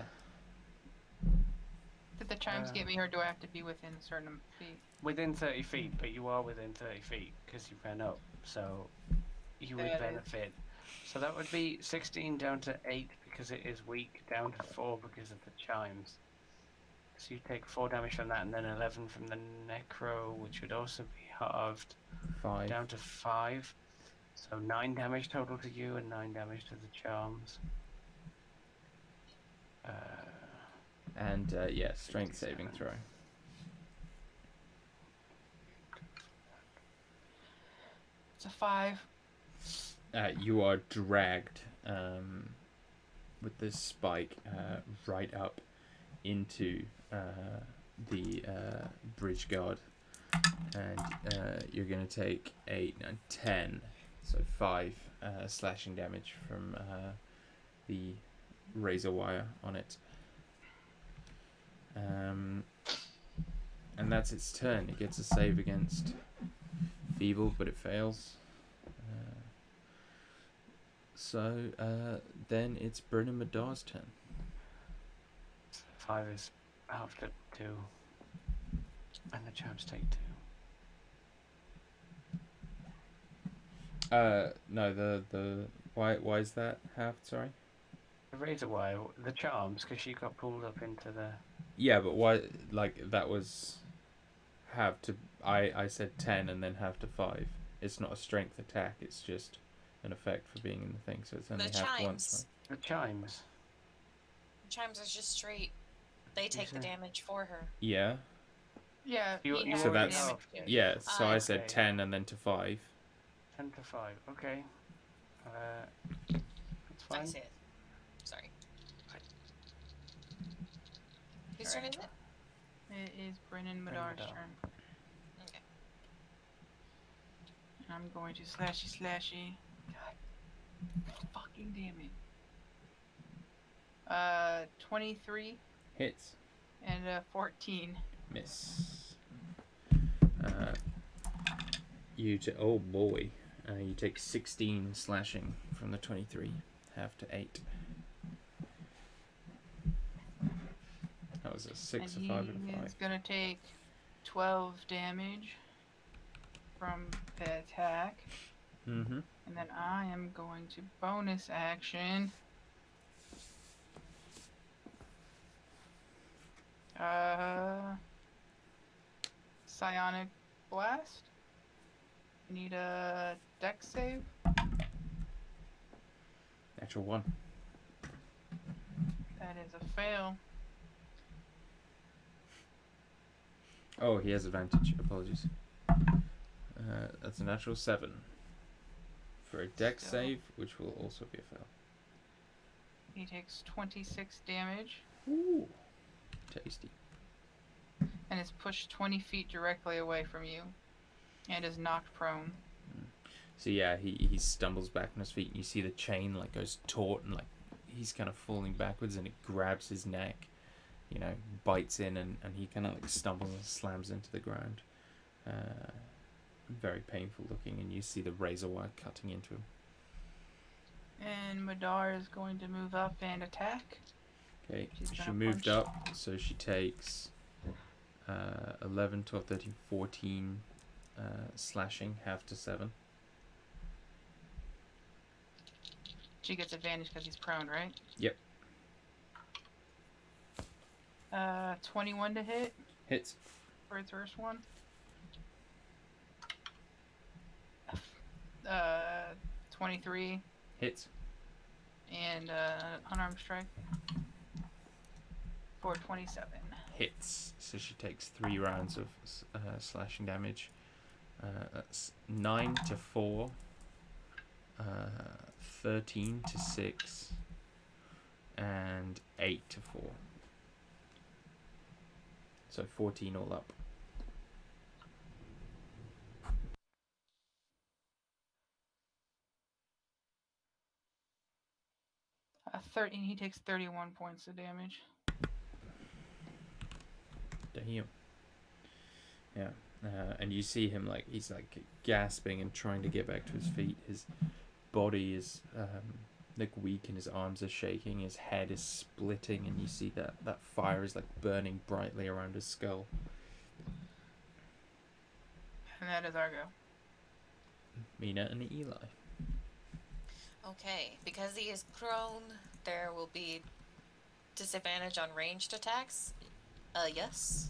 Did the chimes get me, or do I have to be within a certain feet? Within 30 feet, but you are within 30 feet because you ran up, so you would That is- benefit. So that would be 16 down to 8 because it is weak, down to 4 because of the chimes. So you take 4 damage from that, and then 11 from the necro, which would also be halved, 5. down to 5. So 9 damage total to you, and 9 damage to the charms. And strength saving throw. It's a 5. You are dragged with this spike right up into the bridge guard, and you're going to take 8, 9, 10, so 5 slashing damage from the razor wire on it. And that's its turn. It gets a save against feeble, but it fails. Then it's Bryn and Madar's turn. 5 is halved at 2, and the charms take 2. No, the why is that halved? Sorry. The razor wire, the charms, because she got pulled up into the. Yeah, but why? Like that was halved to. I said 10 and then halved to 5. It's not a strength attack. It's just an effect for being in the thing. So it's only The halved chimes. once. The chimes. The chimes are just straight. They take the say? damage for her. Yeah. Yeah, You- he you has So the that's damage. halved it. yeah. So I Okay. said 10 and then to 5. 10 to 5. Okay. That's I fine. see it. Sorry. Right. Whose turn is it? It is Brennan Bryn Madar's Madar. turn. Okay. And I'm going to slashy. God fucking damn it. 23 Hits. and 14. Miss. Oh boy. You take 16 slashing from the 23, half to 8. That was a 6, And a 5, and a he 5. is gonna take 12 damage from the attack. Mm-hmm. And then I am going to bonus action. Psionic Blast. Need a dex save. Natural 1. That is a fail. Oh, he has advantage. Apologies. That's a natural 7 for a dex Still. save, which will also be a fail. He takes 26 damage Ooh, tasty. and is pushed 20 feet directly away from you and is knocked prone. So yeah, he stumbles back on his feet, and you see the chain like goes taut, and like he's kind of falling backwards, and it grabs his neck, you know, bites in, and he kind of like stumbles and slams into the ground. Very painful looking, and you see the razor wire cutting into him. And Madar is going to move up and attack. Okay, She's she gonna moved punch. up, so she takes 11, 12, 13, 14 slashing, half to 7. She gets advantage because he's prone, right? Yep. 21 to hit Hits. for its first one. 23 Hits. and unarmed strike for 27. Hits. So she takes 3 rounds of slashing damage. That's 9 to 4, 13 to 6, and 8 to 4. So 14 all up. 13. He takes 31 points of damage. Damn. Yeah. And you see him like he's like gasping and trying to get back to his feet. His body is like weak, and his arms are shaking. His head is splitting, and you see that fire is like burning brightly around his skull. And that is our go. Mina and Eli. Okay, because he is prone, there will be disadvantage on ranged attacks. Yes.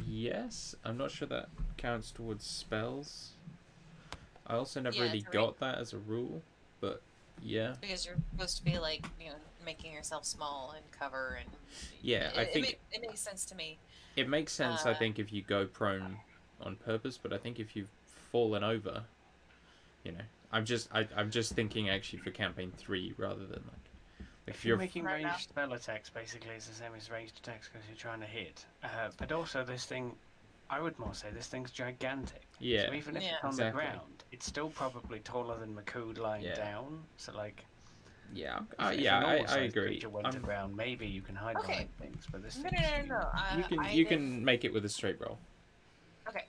Yes. I'm not sure that counts towards spells. I also never Yeah, really it's a got that as a rule, but yeah. Because you're supposed to be like, making yourself small and cover, and Yeah, I think it makes sense to me. it makes sense. I think if you go prone on purpose, but I think if you've fallen over, I'm just thinking actually for campaign 3 rather than like If you're making Right now. ranged spell attacks, basically it's the same as ranged attacks because you're trying to hit. But also this thing, I would more say this thing's gigantic. Yeah. So even if Yeah. it's on Exactly. the ground, it's still probably taller than Makood lying Yeah. down. So like, Yeah, if yeah, a normal I sized agree. creature went to ground, maybe you can hide Okay. behind things. But this No, thing's no, no, huge. no. You can make it with a straight roll. Okay.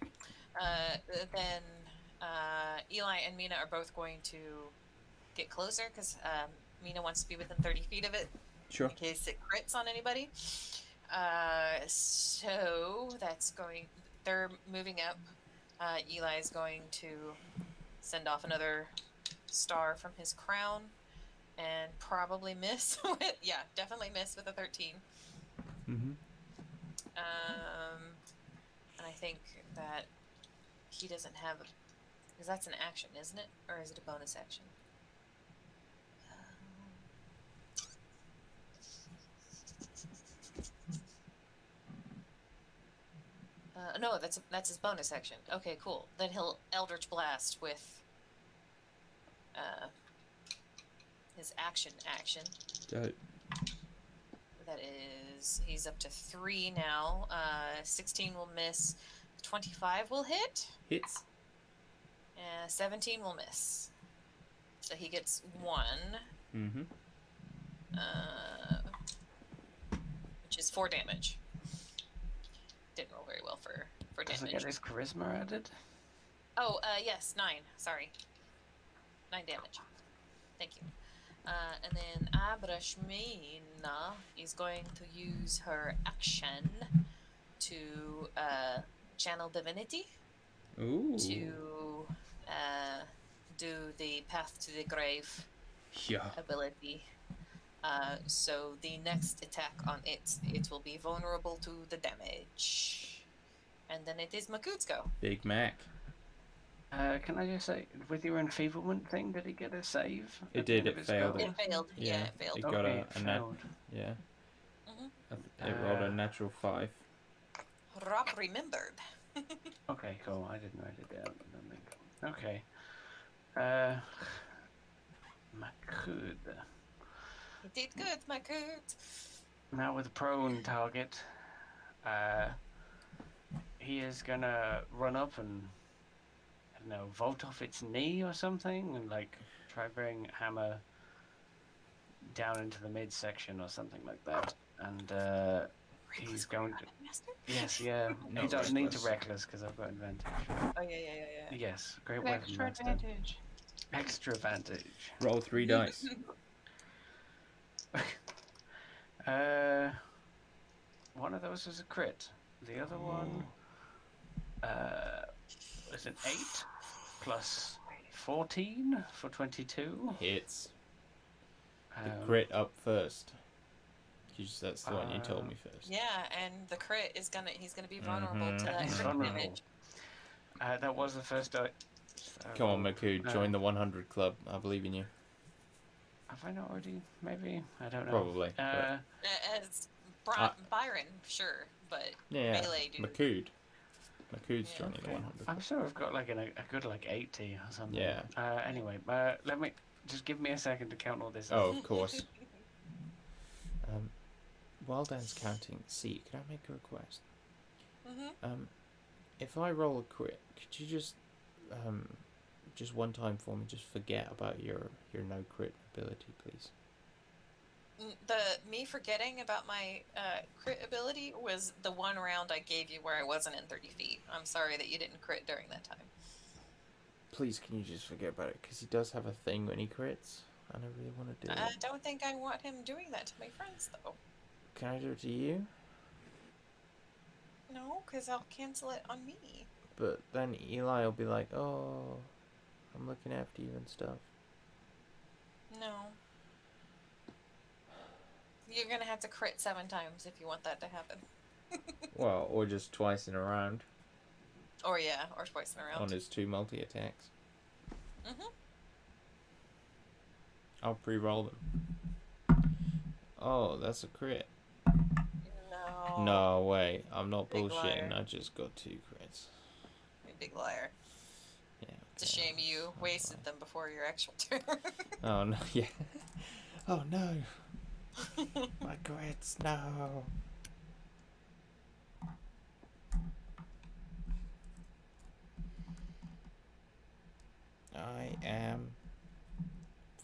Then Eli and Mina are both going to get closer because Mina wants to be within 30 feet of it Sure. in case it crits on anybody. So that's going. They're moving up. Eli is going to send off another star from his crown and probably miss with, definitely miss with a 13. Mm-hmm. And I think that he doesn't have, because that's an action, isn't it? Or is it a bonus action? No, that's his bonus action. Okay, cool. Then he'll Eldritch Blast with his action. Got it. That is, he's up to 3 now. 16 will miss. 25 will hit. Hits. 17 will miss. So he gets 1. Mm-hmm. Which is 4 damage. Didn't roll very well for Does it damage. get his charisma added? Oh, yes, 9. Sorry. 9 damage. Thank you. And then Abrashmina is going to use her action to channel divinity. Ooh. To do the Path to the Grave Yeah. ability. So the next attack on it will be vulnerable to the damage. And then it is Makoot's go. Big Mac. Can I just say, with your enfeeblement thing, did he get a save? It at the did, end of it his failed go? it. It failed. Yeah, it failed. It got Okay, a nat. failed. Yeah. Hmm. It rolled a natural 5. Rob remembered. Okay, cool. I didn't write it down. Okay. Makud. You did good, my good. Now with a prone target, he is gonna run up and, I don't know, vault off its knee or something, and like try bring hammer down into the midsection or something like that. And he's going to. Master? Yes, yeah. No, You don't need to reckless. reckless because I've got advantage. Oh yeah. Yes, great An weapon extra master. advantage. Extra advantage. Roll 3 dice. One of those was a crit. The other one was an 8 plus 14 for 22. Hits. The Um, crit up first. That's the one you told me first. Yeah, and the crit is he's gonna be vulnerable to that He's crit vulnerable. damage. That was the first die. Come on, Maku, join the 100 club. I believe in you. Have I not already? Maybe? I don't know. Probably. As Byron, sure, but Yeah, melee dude. Maku's Yeah. joining the 100 I'm club. sure I've got like a good like 80 or something. Yeah. Anyway, let me just give me a second to count all this. Oh, of course. While Dan's counting, C, could I make a request? Mm-hmm. If I roll a crit, could you just one time for me, just forget about your no crit ability, please? Me forgetting about my crit ability was the one round I gave you where I wasn't in 30 feet. I'm sorry that you didn't crit during that time. Please, can you just forget about it? Because he does have a thing when he crits, and I really want to do I it. don't think I want him doing that to my friends, though. Can I do it to you? No, because I'll cancel it on me. But then Eli will be like, oh, I'm looking after you and stuff. No. You're gonna have to crit 7 times if you want that to happen. Well, or just twice in a round. Or twice in a round. On his 2 multi-attacks. Mm-hmm. I'll pre-roll them. Oh, that's a crit. No. No way. I'm not Big bullshitting. liar. I just got 2 crits. You big liar. Yeah. Okay. It's a shame you wasted them before your actual turn. Oh no, yeah. Oh no. My crits, no. I am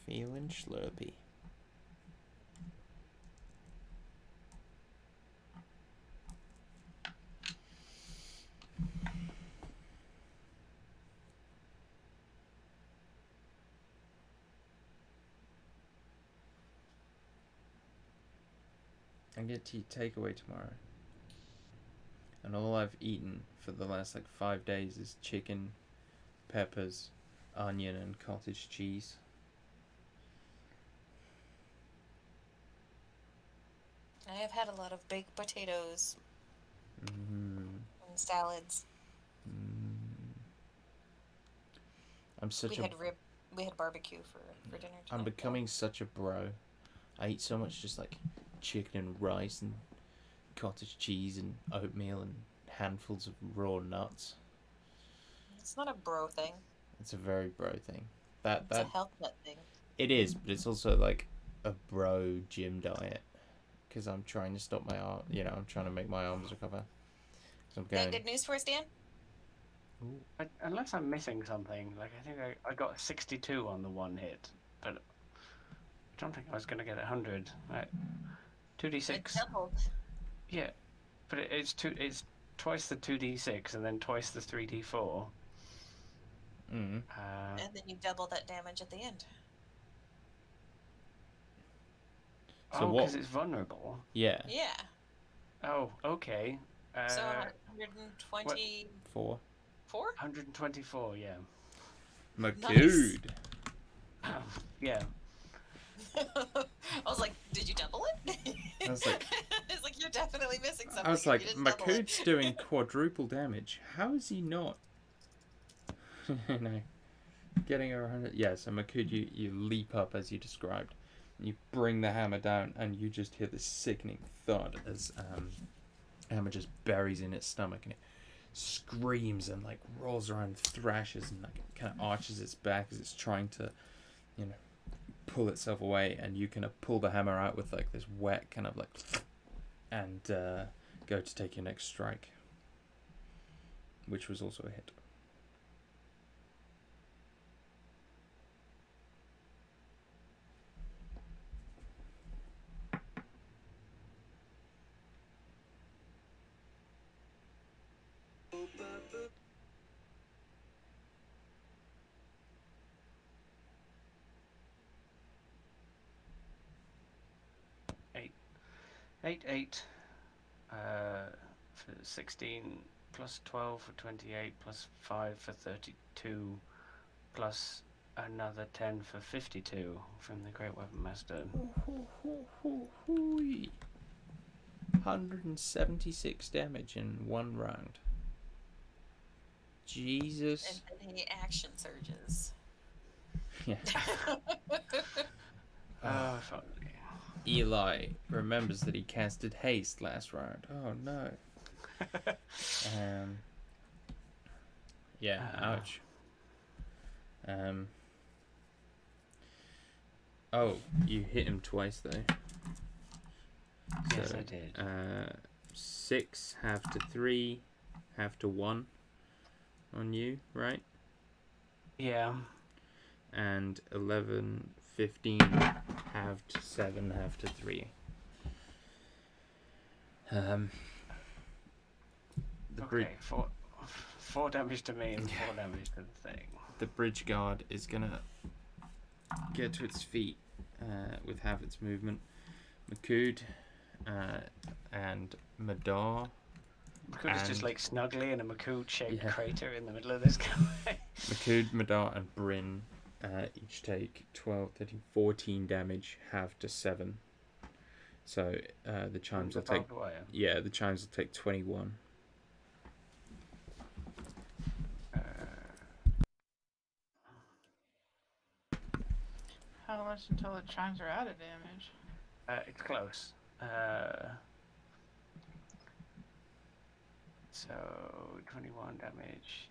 feeling slurpy. I get to eat takeaway tomorrow. And all I've eaten for the last 5 days is chicken, peppers, onion, and cottage cheese. I have had a lot of baked potatoes and salads. I'm such We had barbecue for dinner tonight. I'm becoming such a bro. I eat so much just chicken and rice and cottage cheese and oatmeal and handfuls of raw nuts. It's not a bro thing. It's a very bro thing. It's a health nut thing. It is, but it's also a bro gym diet. Because I'm trying to stop my arm. I'm trying to make my arms recover. So I'm going. Good news for us, Dan? Ooh. Unless I'm missing something, I think I got 62 on the one hit, but I don't think I was going to get 100. Right. 2d6. It doubled. Yeah, but it's twice the 2d6 and then twice the 3d4. And then you double that damage at the end. So because it's vulnerable. Yeah. Yeah. Oh, okay. So 124? 124, yeah. Macood. Nice. Yeah. I was like, did you double it? I was like, it's like, you're definitely missing something. Macood's doing quadruple damage. How is he not? No. Getting around it. Yeah, so Makud, you leap up as you described. And you bring the hammer down, and you just hear this sickening thud as hammer just buries in its stomach, and it screams and like rolls around, thrashes, and like kind of arches its back as it's trying to, pull itself away. And you kind of pull the hammer out with like this wet kind of like, and go to take your next strike, which was also a hit. Eight. For 16 plus 12 for 28 plus 5 for 32 plus another 10 for 52 from the Great Weapon Master. 176 damage in one round. Jesus. And the action surges. Yeah. Oh, if only. Eli remembers that he casted haste last round. Oh no. Yeah, ouch. Oh, you hit him twice though. Yes, So, I did. 6 half to 3 half to 1 on you, right? Yeah. And 11, 15 half to 7 half to 3. The Okay, four damage to me and 4 damage to the thing. The bridge guard is gonna get to its feet with half its movement. Makud and Madar. Makud is just like snugly in a Makud-shaped crater in the middle of this guy. Makud, Madar, and Bryn each take 12, 13, 14 damage, half to 7. So the chimes will take. Yeah, the chimes will take 21. How much until the chimes are out of damage? It's close. So 21 damage.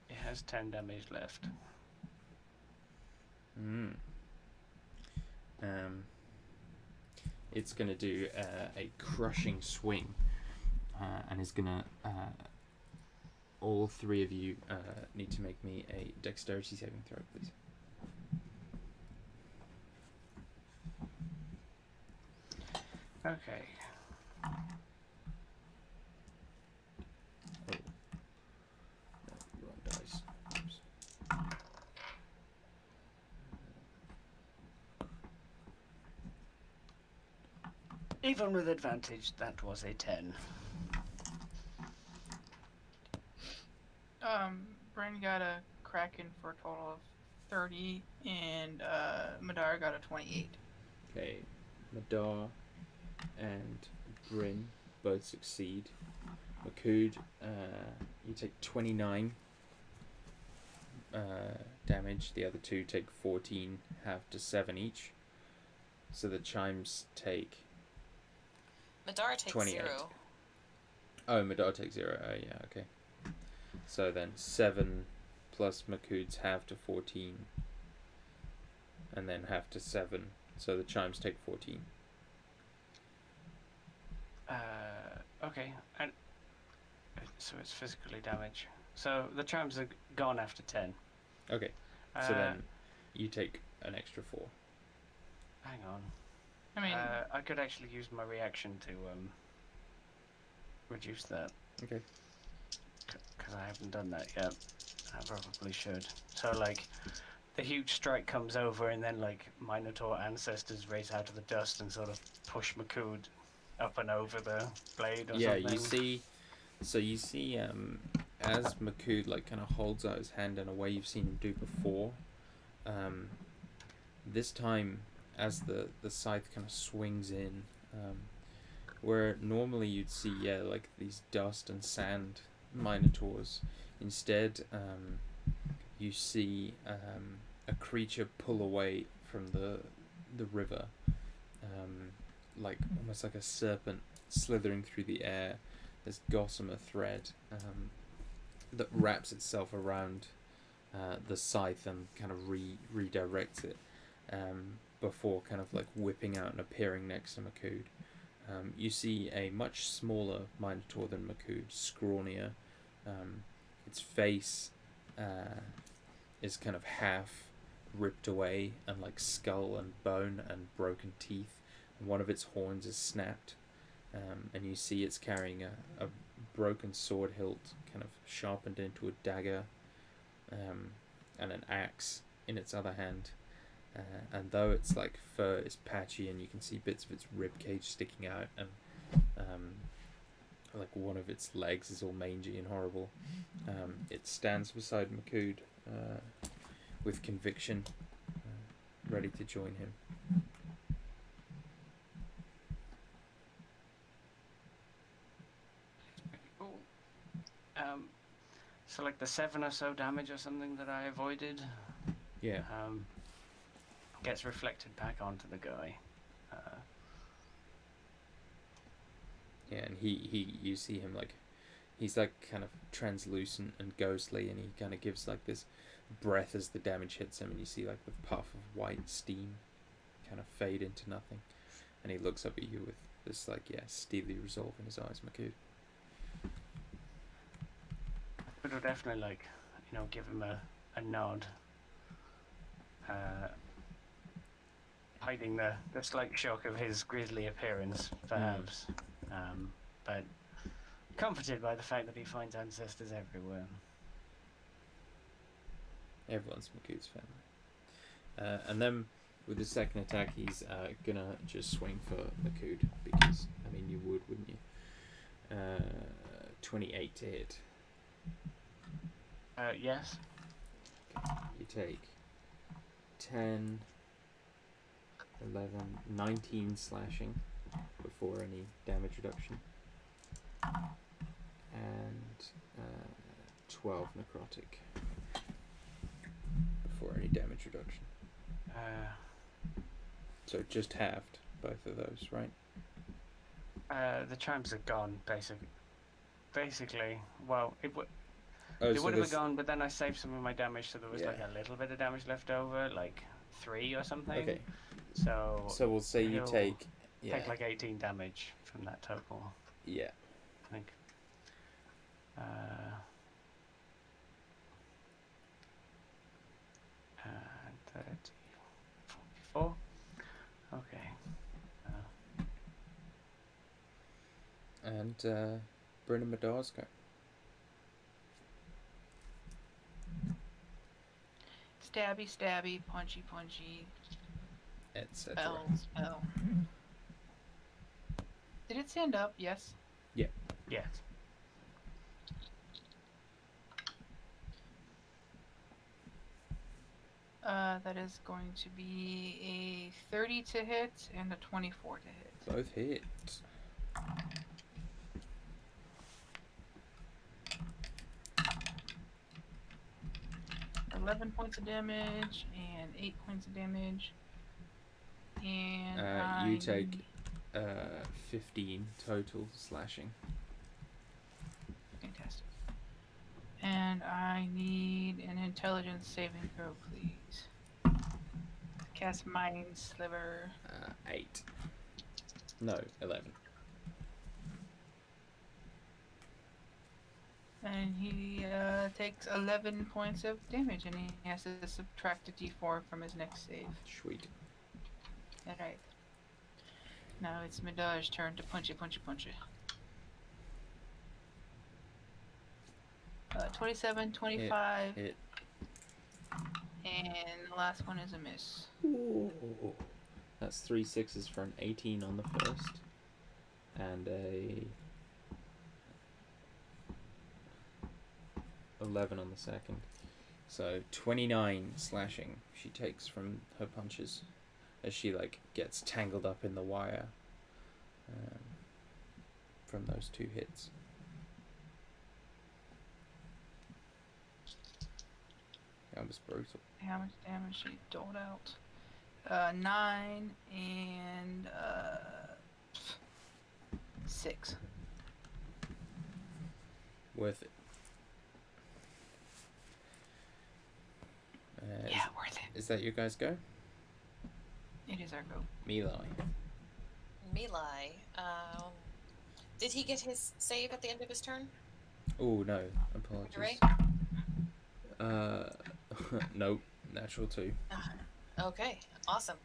It has 10 damage left. It's gonna do a crushing swing, and is gonna. All 3 of you need to make me a dexterity saving throw, please. Okay. Wrong dice. Oops. Even with advantage, that was a 10. Bryn got a Kraken for a total of 30, and Madara got a 28. Okay, Madar and Bryn both succeed. Makud, you take 29 damage. The other 2 take 14, half to 7 each. So the chimes take. Madara takes 28. 0. Oh, Madar takes 0. Oh, yeah, okay. So then 7 plus Makud's half to 14, and then half to 7. So the chimes take 14. Okay, and so it's physically damage. So the chimes are gone after 10. Okay, so then you take an extra 4. Hang on. I mean, I could actually use my reaction to reduce that. Okay. Because I haven't done that yet. I probably should. So like, the huge strike comes over, and then like Minotaur ancestors race out of the dust and sort of push Makud up and over the blade or something. Yeah, you see. So you see, as Makud like kind of holds out his hand in a way you've seen him do before. This time, as the scythe kind of swings in, where normally you'd see like these dust and sand minotaurs, instead you see a creature pull away from the river, like almost like a serpent slithering through the air. This gossamer thread that wraps itself around the scythe and kind of redirects it before kind of like whipping out and appearing next to Makud. You see a much smaller Minotaur than Makud, scrawnier. Its face is kind of half ripped away, and like skull and bone and broken teeth. And one of its horns is snapped, and you see it's carrying a broken sword hilt, kind of sharpened into a dagger, and an axe in its other hand. And though its like fur is patchy and you can see bits of its rib cage sticking out, and like one of its legs is all mangy and horrible, it stands beside Makud with conviction, ready to join him. Cool. So like the 7 or so damage or something that I avoided, Yeah. gets reflected back onto the guy. Yeah, and you see him like, he's like kind of translucent and ghostly, and he kind of gives like this breath as the damage hits him, and you see like the puff of white steam kind of fade into nothing, and he looks up at you with this like steely resolve in his eyes, Makud. But I'll definitely like, give him a nod. Hiding the slight shock of his grisly appearance, perhaps. But comforted by the fact that he finds ancestors everywhere. Everyone's Makud's family. And then with his second attack, he's gonna just swing for Makud, because I mean you would, wouldn't you? 28 to hit. Yes. Okay. You take 10, 11, 19 slashing before any damage reduction, and 12 necrotic before any damage reduction. So just halved both of those, right? The charms are gone, basically. Well, it would Oh, they so would have this, gone, but then I saved some of my damage, so there was like a little bit of damage left over, like 3 or something. okay. So So we'll say you he'll take take like 18 damage from that total, yeah. I think. 30, 44. Okay. And Bryn and Madar's go. Stabby, stabby, punchy, punchy. Etc. Spell. Did it stand up? Yes. Yes. That is going to be a 30 to hit and a 24 to hit. Both hit. $11 points of damage and 8 points of damage. And you take 15 total slashing. Fantastic. And I need an intelligence saving throw, please. Cast Mind Sliver. 8. No, 11. And he takes 11 points of damage, and he has to subtract a d4 from his next save. Sweet. Alright. Now it's Midage's turn to punchy, punchy, punchy. 27, 25, Hit. and the last one is a miss. Ooh. That's 3 6s for an 18 on the first, and a 11 on the second. So 29 slashing she takes from her punches as she like gets tangled up in the wire from those 2 hits. That was brutal. How much damage she doled out? 9 and 6. Worth it. Yeah, worth it. Is that your guys' go? It is our go. Melee. Melee. Did he get his save at the end of his turn? Oh no, apologies. Ray? Nope. Natural 2. Okay, awesome.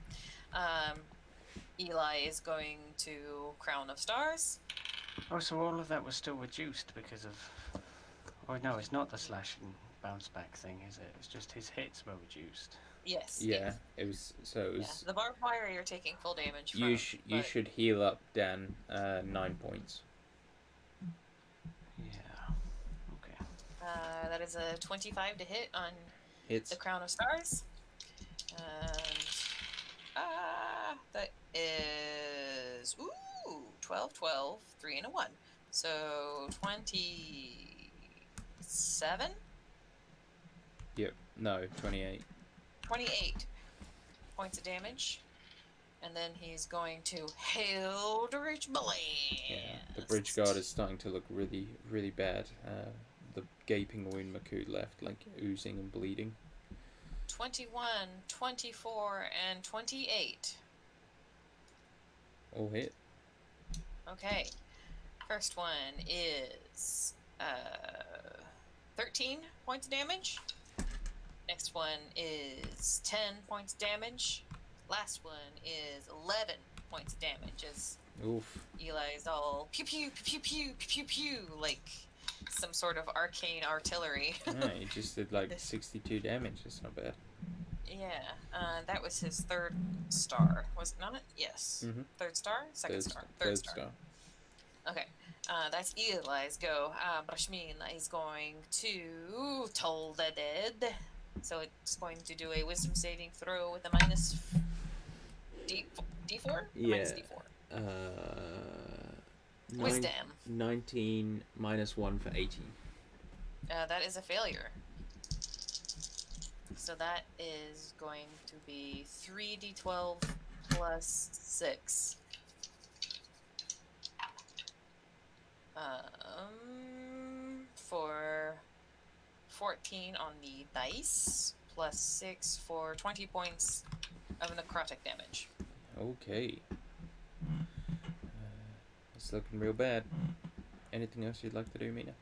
Eli is going to Crown of Stars. Oh, so all of that was still reduced because of. Oh no, it's not the slash and bounce back thing, is it? It's just his hits were reduced. Yes. Yeah, yes. it was. So it was. Yeah. The barbed wire you're taking full damage from. You should heal up Dan 9 points. Yeah. Okay. That is a 25 to hit on Hits. the Crown of Stars. And that is 12, 12, 3 and a 1. So 27? Yep. No, 28. 28 points of damage. And then he's going to Eldritch Blast. Yeah, the bridge guard is starting to look really, really bad. The gaping wound Makud left, like oozing and bleeding. 21, 24, and 28. All hit. Okay. First one is 13 points of damage. Next one is 10 points of damage. Last one is 11 points of damage as Oof. Eli's all pew pew pew pew pew pew pew like some sort of arcane artillery. Yeah, he just did like 62 damage. That's not bad. Yeah, that was his 3rd star, was it not? Yes. Mhm. 3rd star? Second star. Third star. Okay, that's Eli's go. Brashmin is going to Toll the Dead. So it's going to do a wisdom saving throw with a minus D4? Yeah. Minus D4. Wisdom. 19 minus 1 for 18. That is a failure. So that is going to be 3d12 plus 6. For 14 on the dice, plus 6 for 20 points of necrotic damage. Okay. It's looking real bad. Anything else you'd like to do, Mina?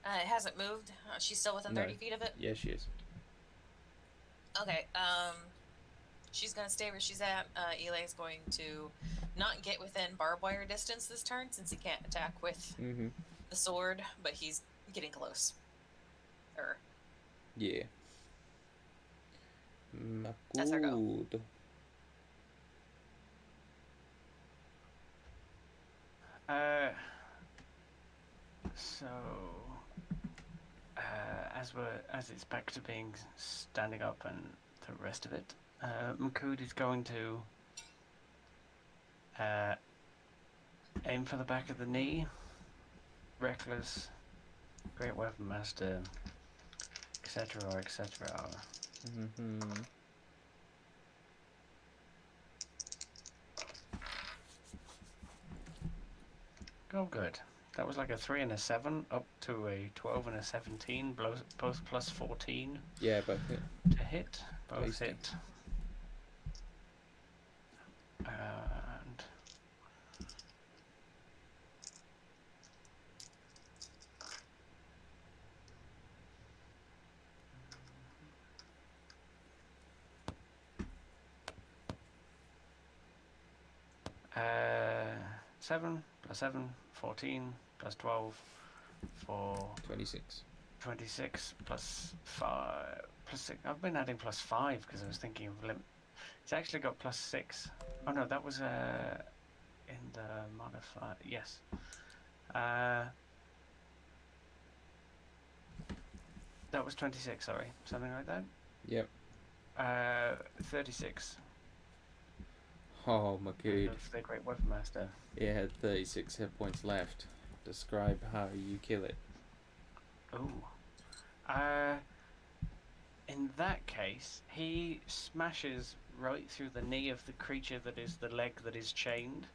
It hasn't moved. She's still within 30 feet of it? Yeah, she is. Okay, she's gonna stay where she's at. Eli's going to not get within barbed wire distance this turn since he can't attack with the sword, but he's getting close. Yeah. Makud. That's her go. So as it's back to being standing up and the rest of it, Makud is going to aim for the back of the knee. Reckless, Great Weapon Master, etc., etc. Oh, good. That was like a 3 and a 7 up to a 12 and a 17, both plus 14. Yeah, both hit. To hit. Both hit. And uh, 7 plus 7, 14 plus 12 for 26. 26 plus 5 plus 6. I've been adding plus 5 because I was thinking of limit. It's actually got plus 6. Oh no, that was in the modifier. Yes. That was 26, sorry. Something like that. Yep. 36. Oh, Makud. Of the Great Weapon Master. It had 36 hit points left. Describe how you kill it. Oh. In that case, he smashes right through the knee of the creature that is the leg that is chained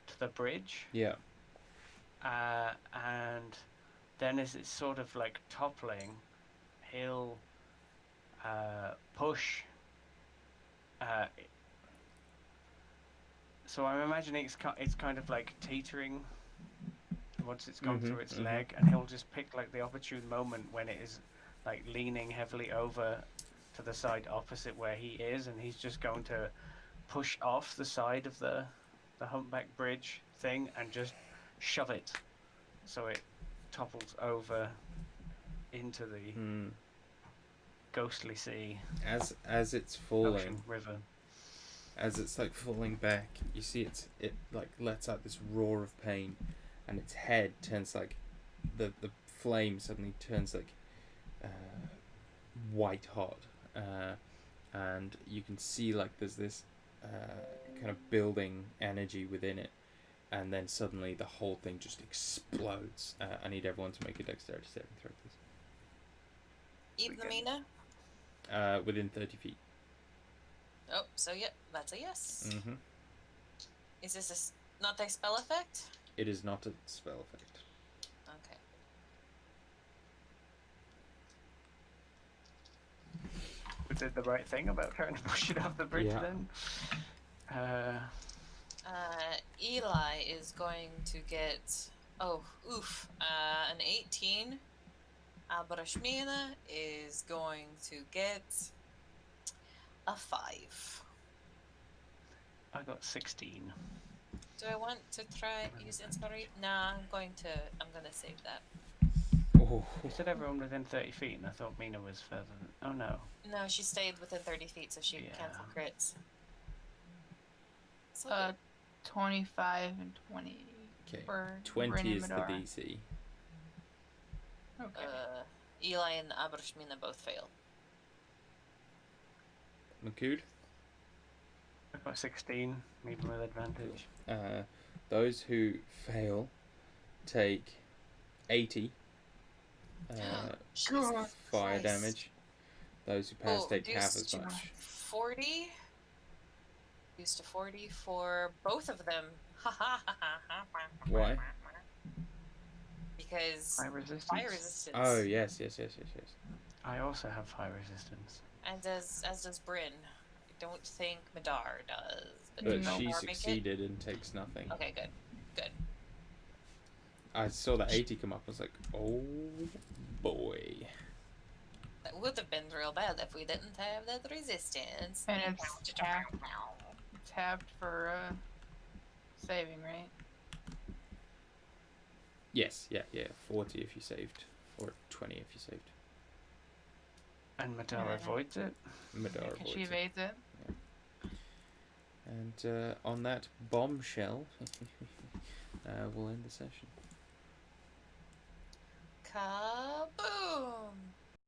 to the bridge. Yeah. And then as it's sort of like toppling, he'll push. So I'm imagining it's kind of like teetering once it's gone through its leg, and he'll just pick like the opportune moment when it is like leaning heavily over to the side opposite where he is, and he's just going to push off the side of the humpback bridge thing and just shove it so it topples over into the ghostly sea, As it's falling, ocean, river. as it's like falling back, you see it like lets out this roar of pain, and its head turns like the flame suddenly turns like white hot, and you can see like there's this kind of building energy within it, and then suddenly the whole thing just explodes. I need everyone to make a dexterity saving throw, please. Eat the Mina? Within 30 feet. Oh, so yep, that's a yes. Mm-hmm. Is this not a spell effect? It is not a spell effect. Okay. We did the right thing about trying to push it off the bridge then. Eli is going to get an 18. Abrashmina is going to get a 5. I got 16. Do I want to try use inspiration? Nah, I'm gonna save that. Oh. You said everyone within 30 feet, and I thought Mina was further than... Oh, no. No, she stayed within 30 feet, so she canceled crits. So 25 and 20. Okay. For 20 Bryn and is the Medora. DC. Okay. Eli and Abrashmina both fail. Makud? I got 16, even with advantage. Those who fail take 80 fire damage. Those who pass take half as much. 40. Used to 40 for both of them. Why? Because Fire resistance? fire resistance. Oh, yes. I also have fire resistance. And as does Bryn. I don't think Madar does. But no she more succeeded and takes nothing. Okay, good. I saw that 80 come up. I was like, oh boy. That would have been real bad if we didn't have that resistance. And it's halved for saving, right? Yes, yeah. 40 if you saved. Or 20 if you saved. And Madara avoids it? Madara avoids She it. evades it. Yeah. And on that bombshell, we'll end the session. Kaboom!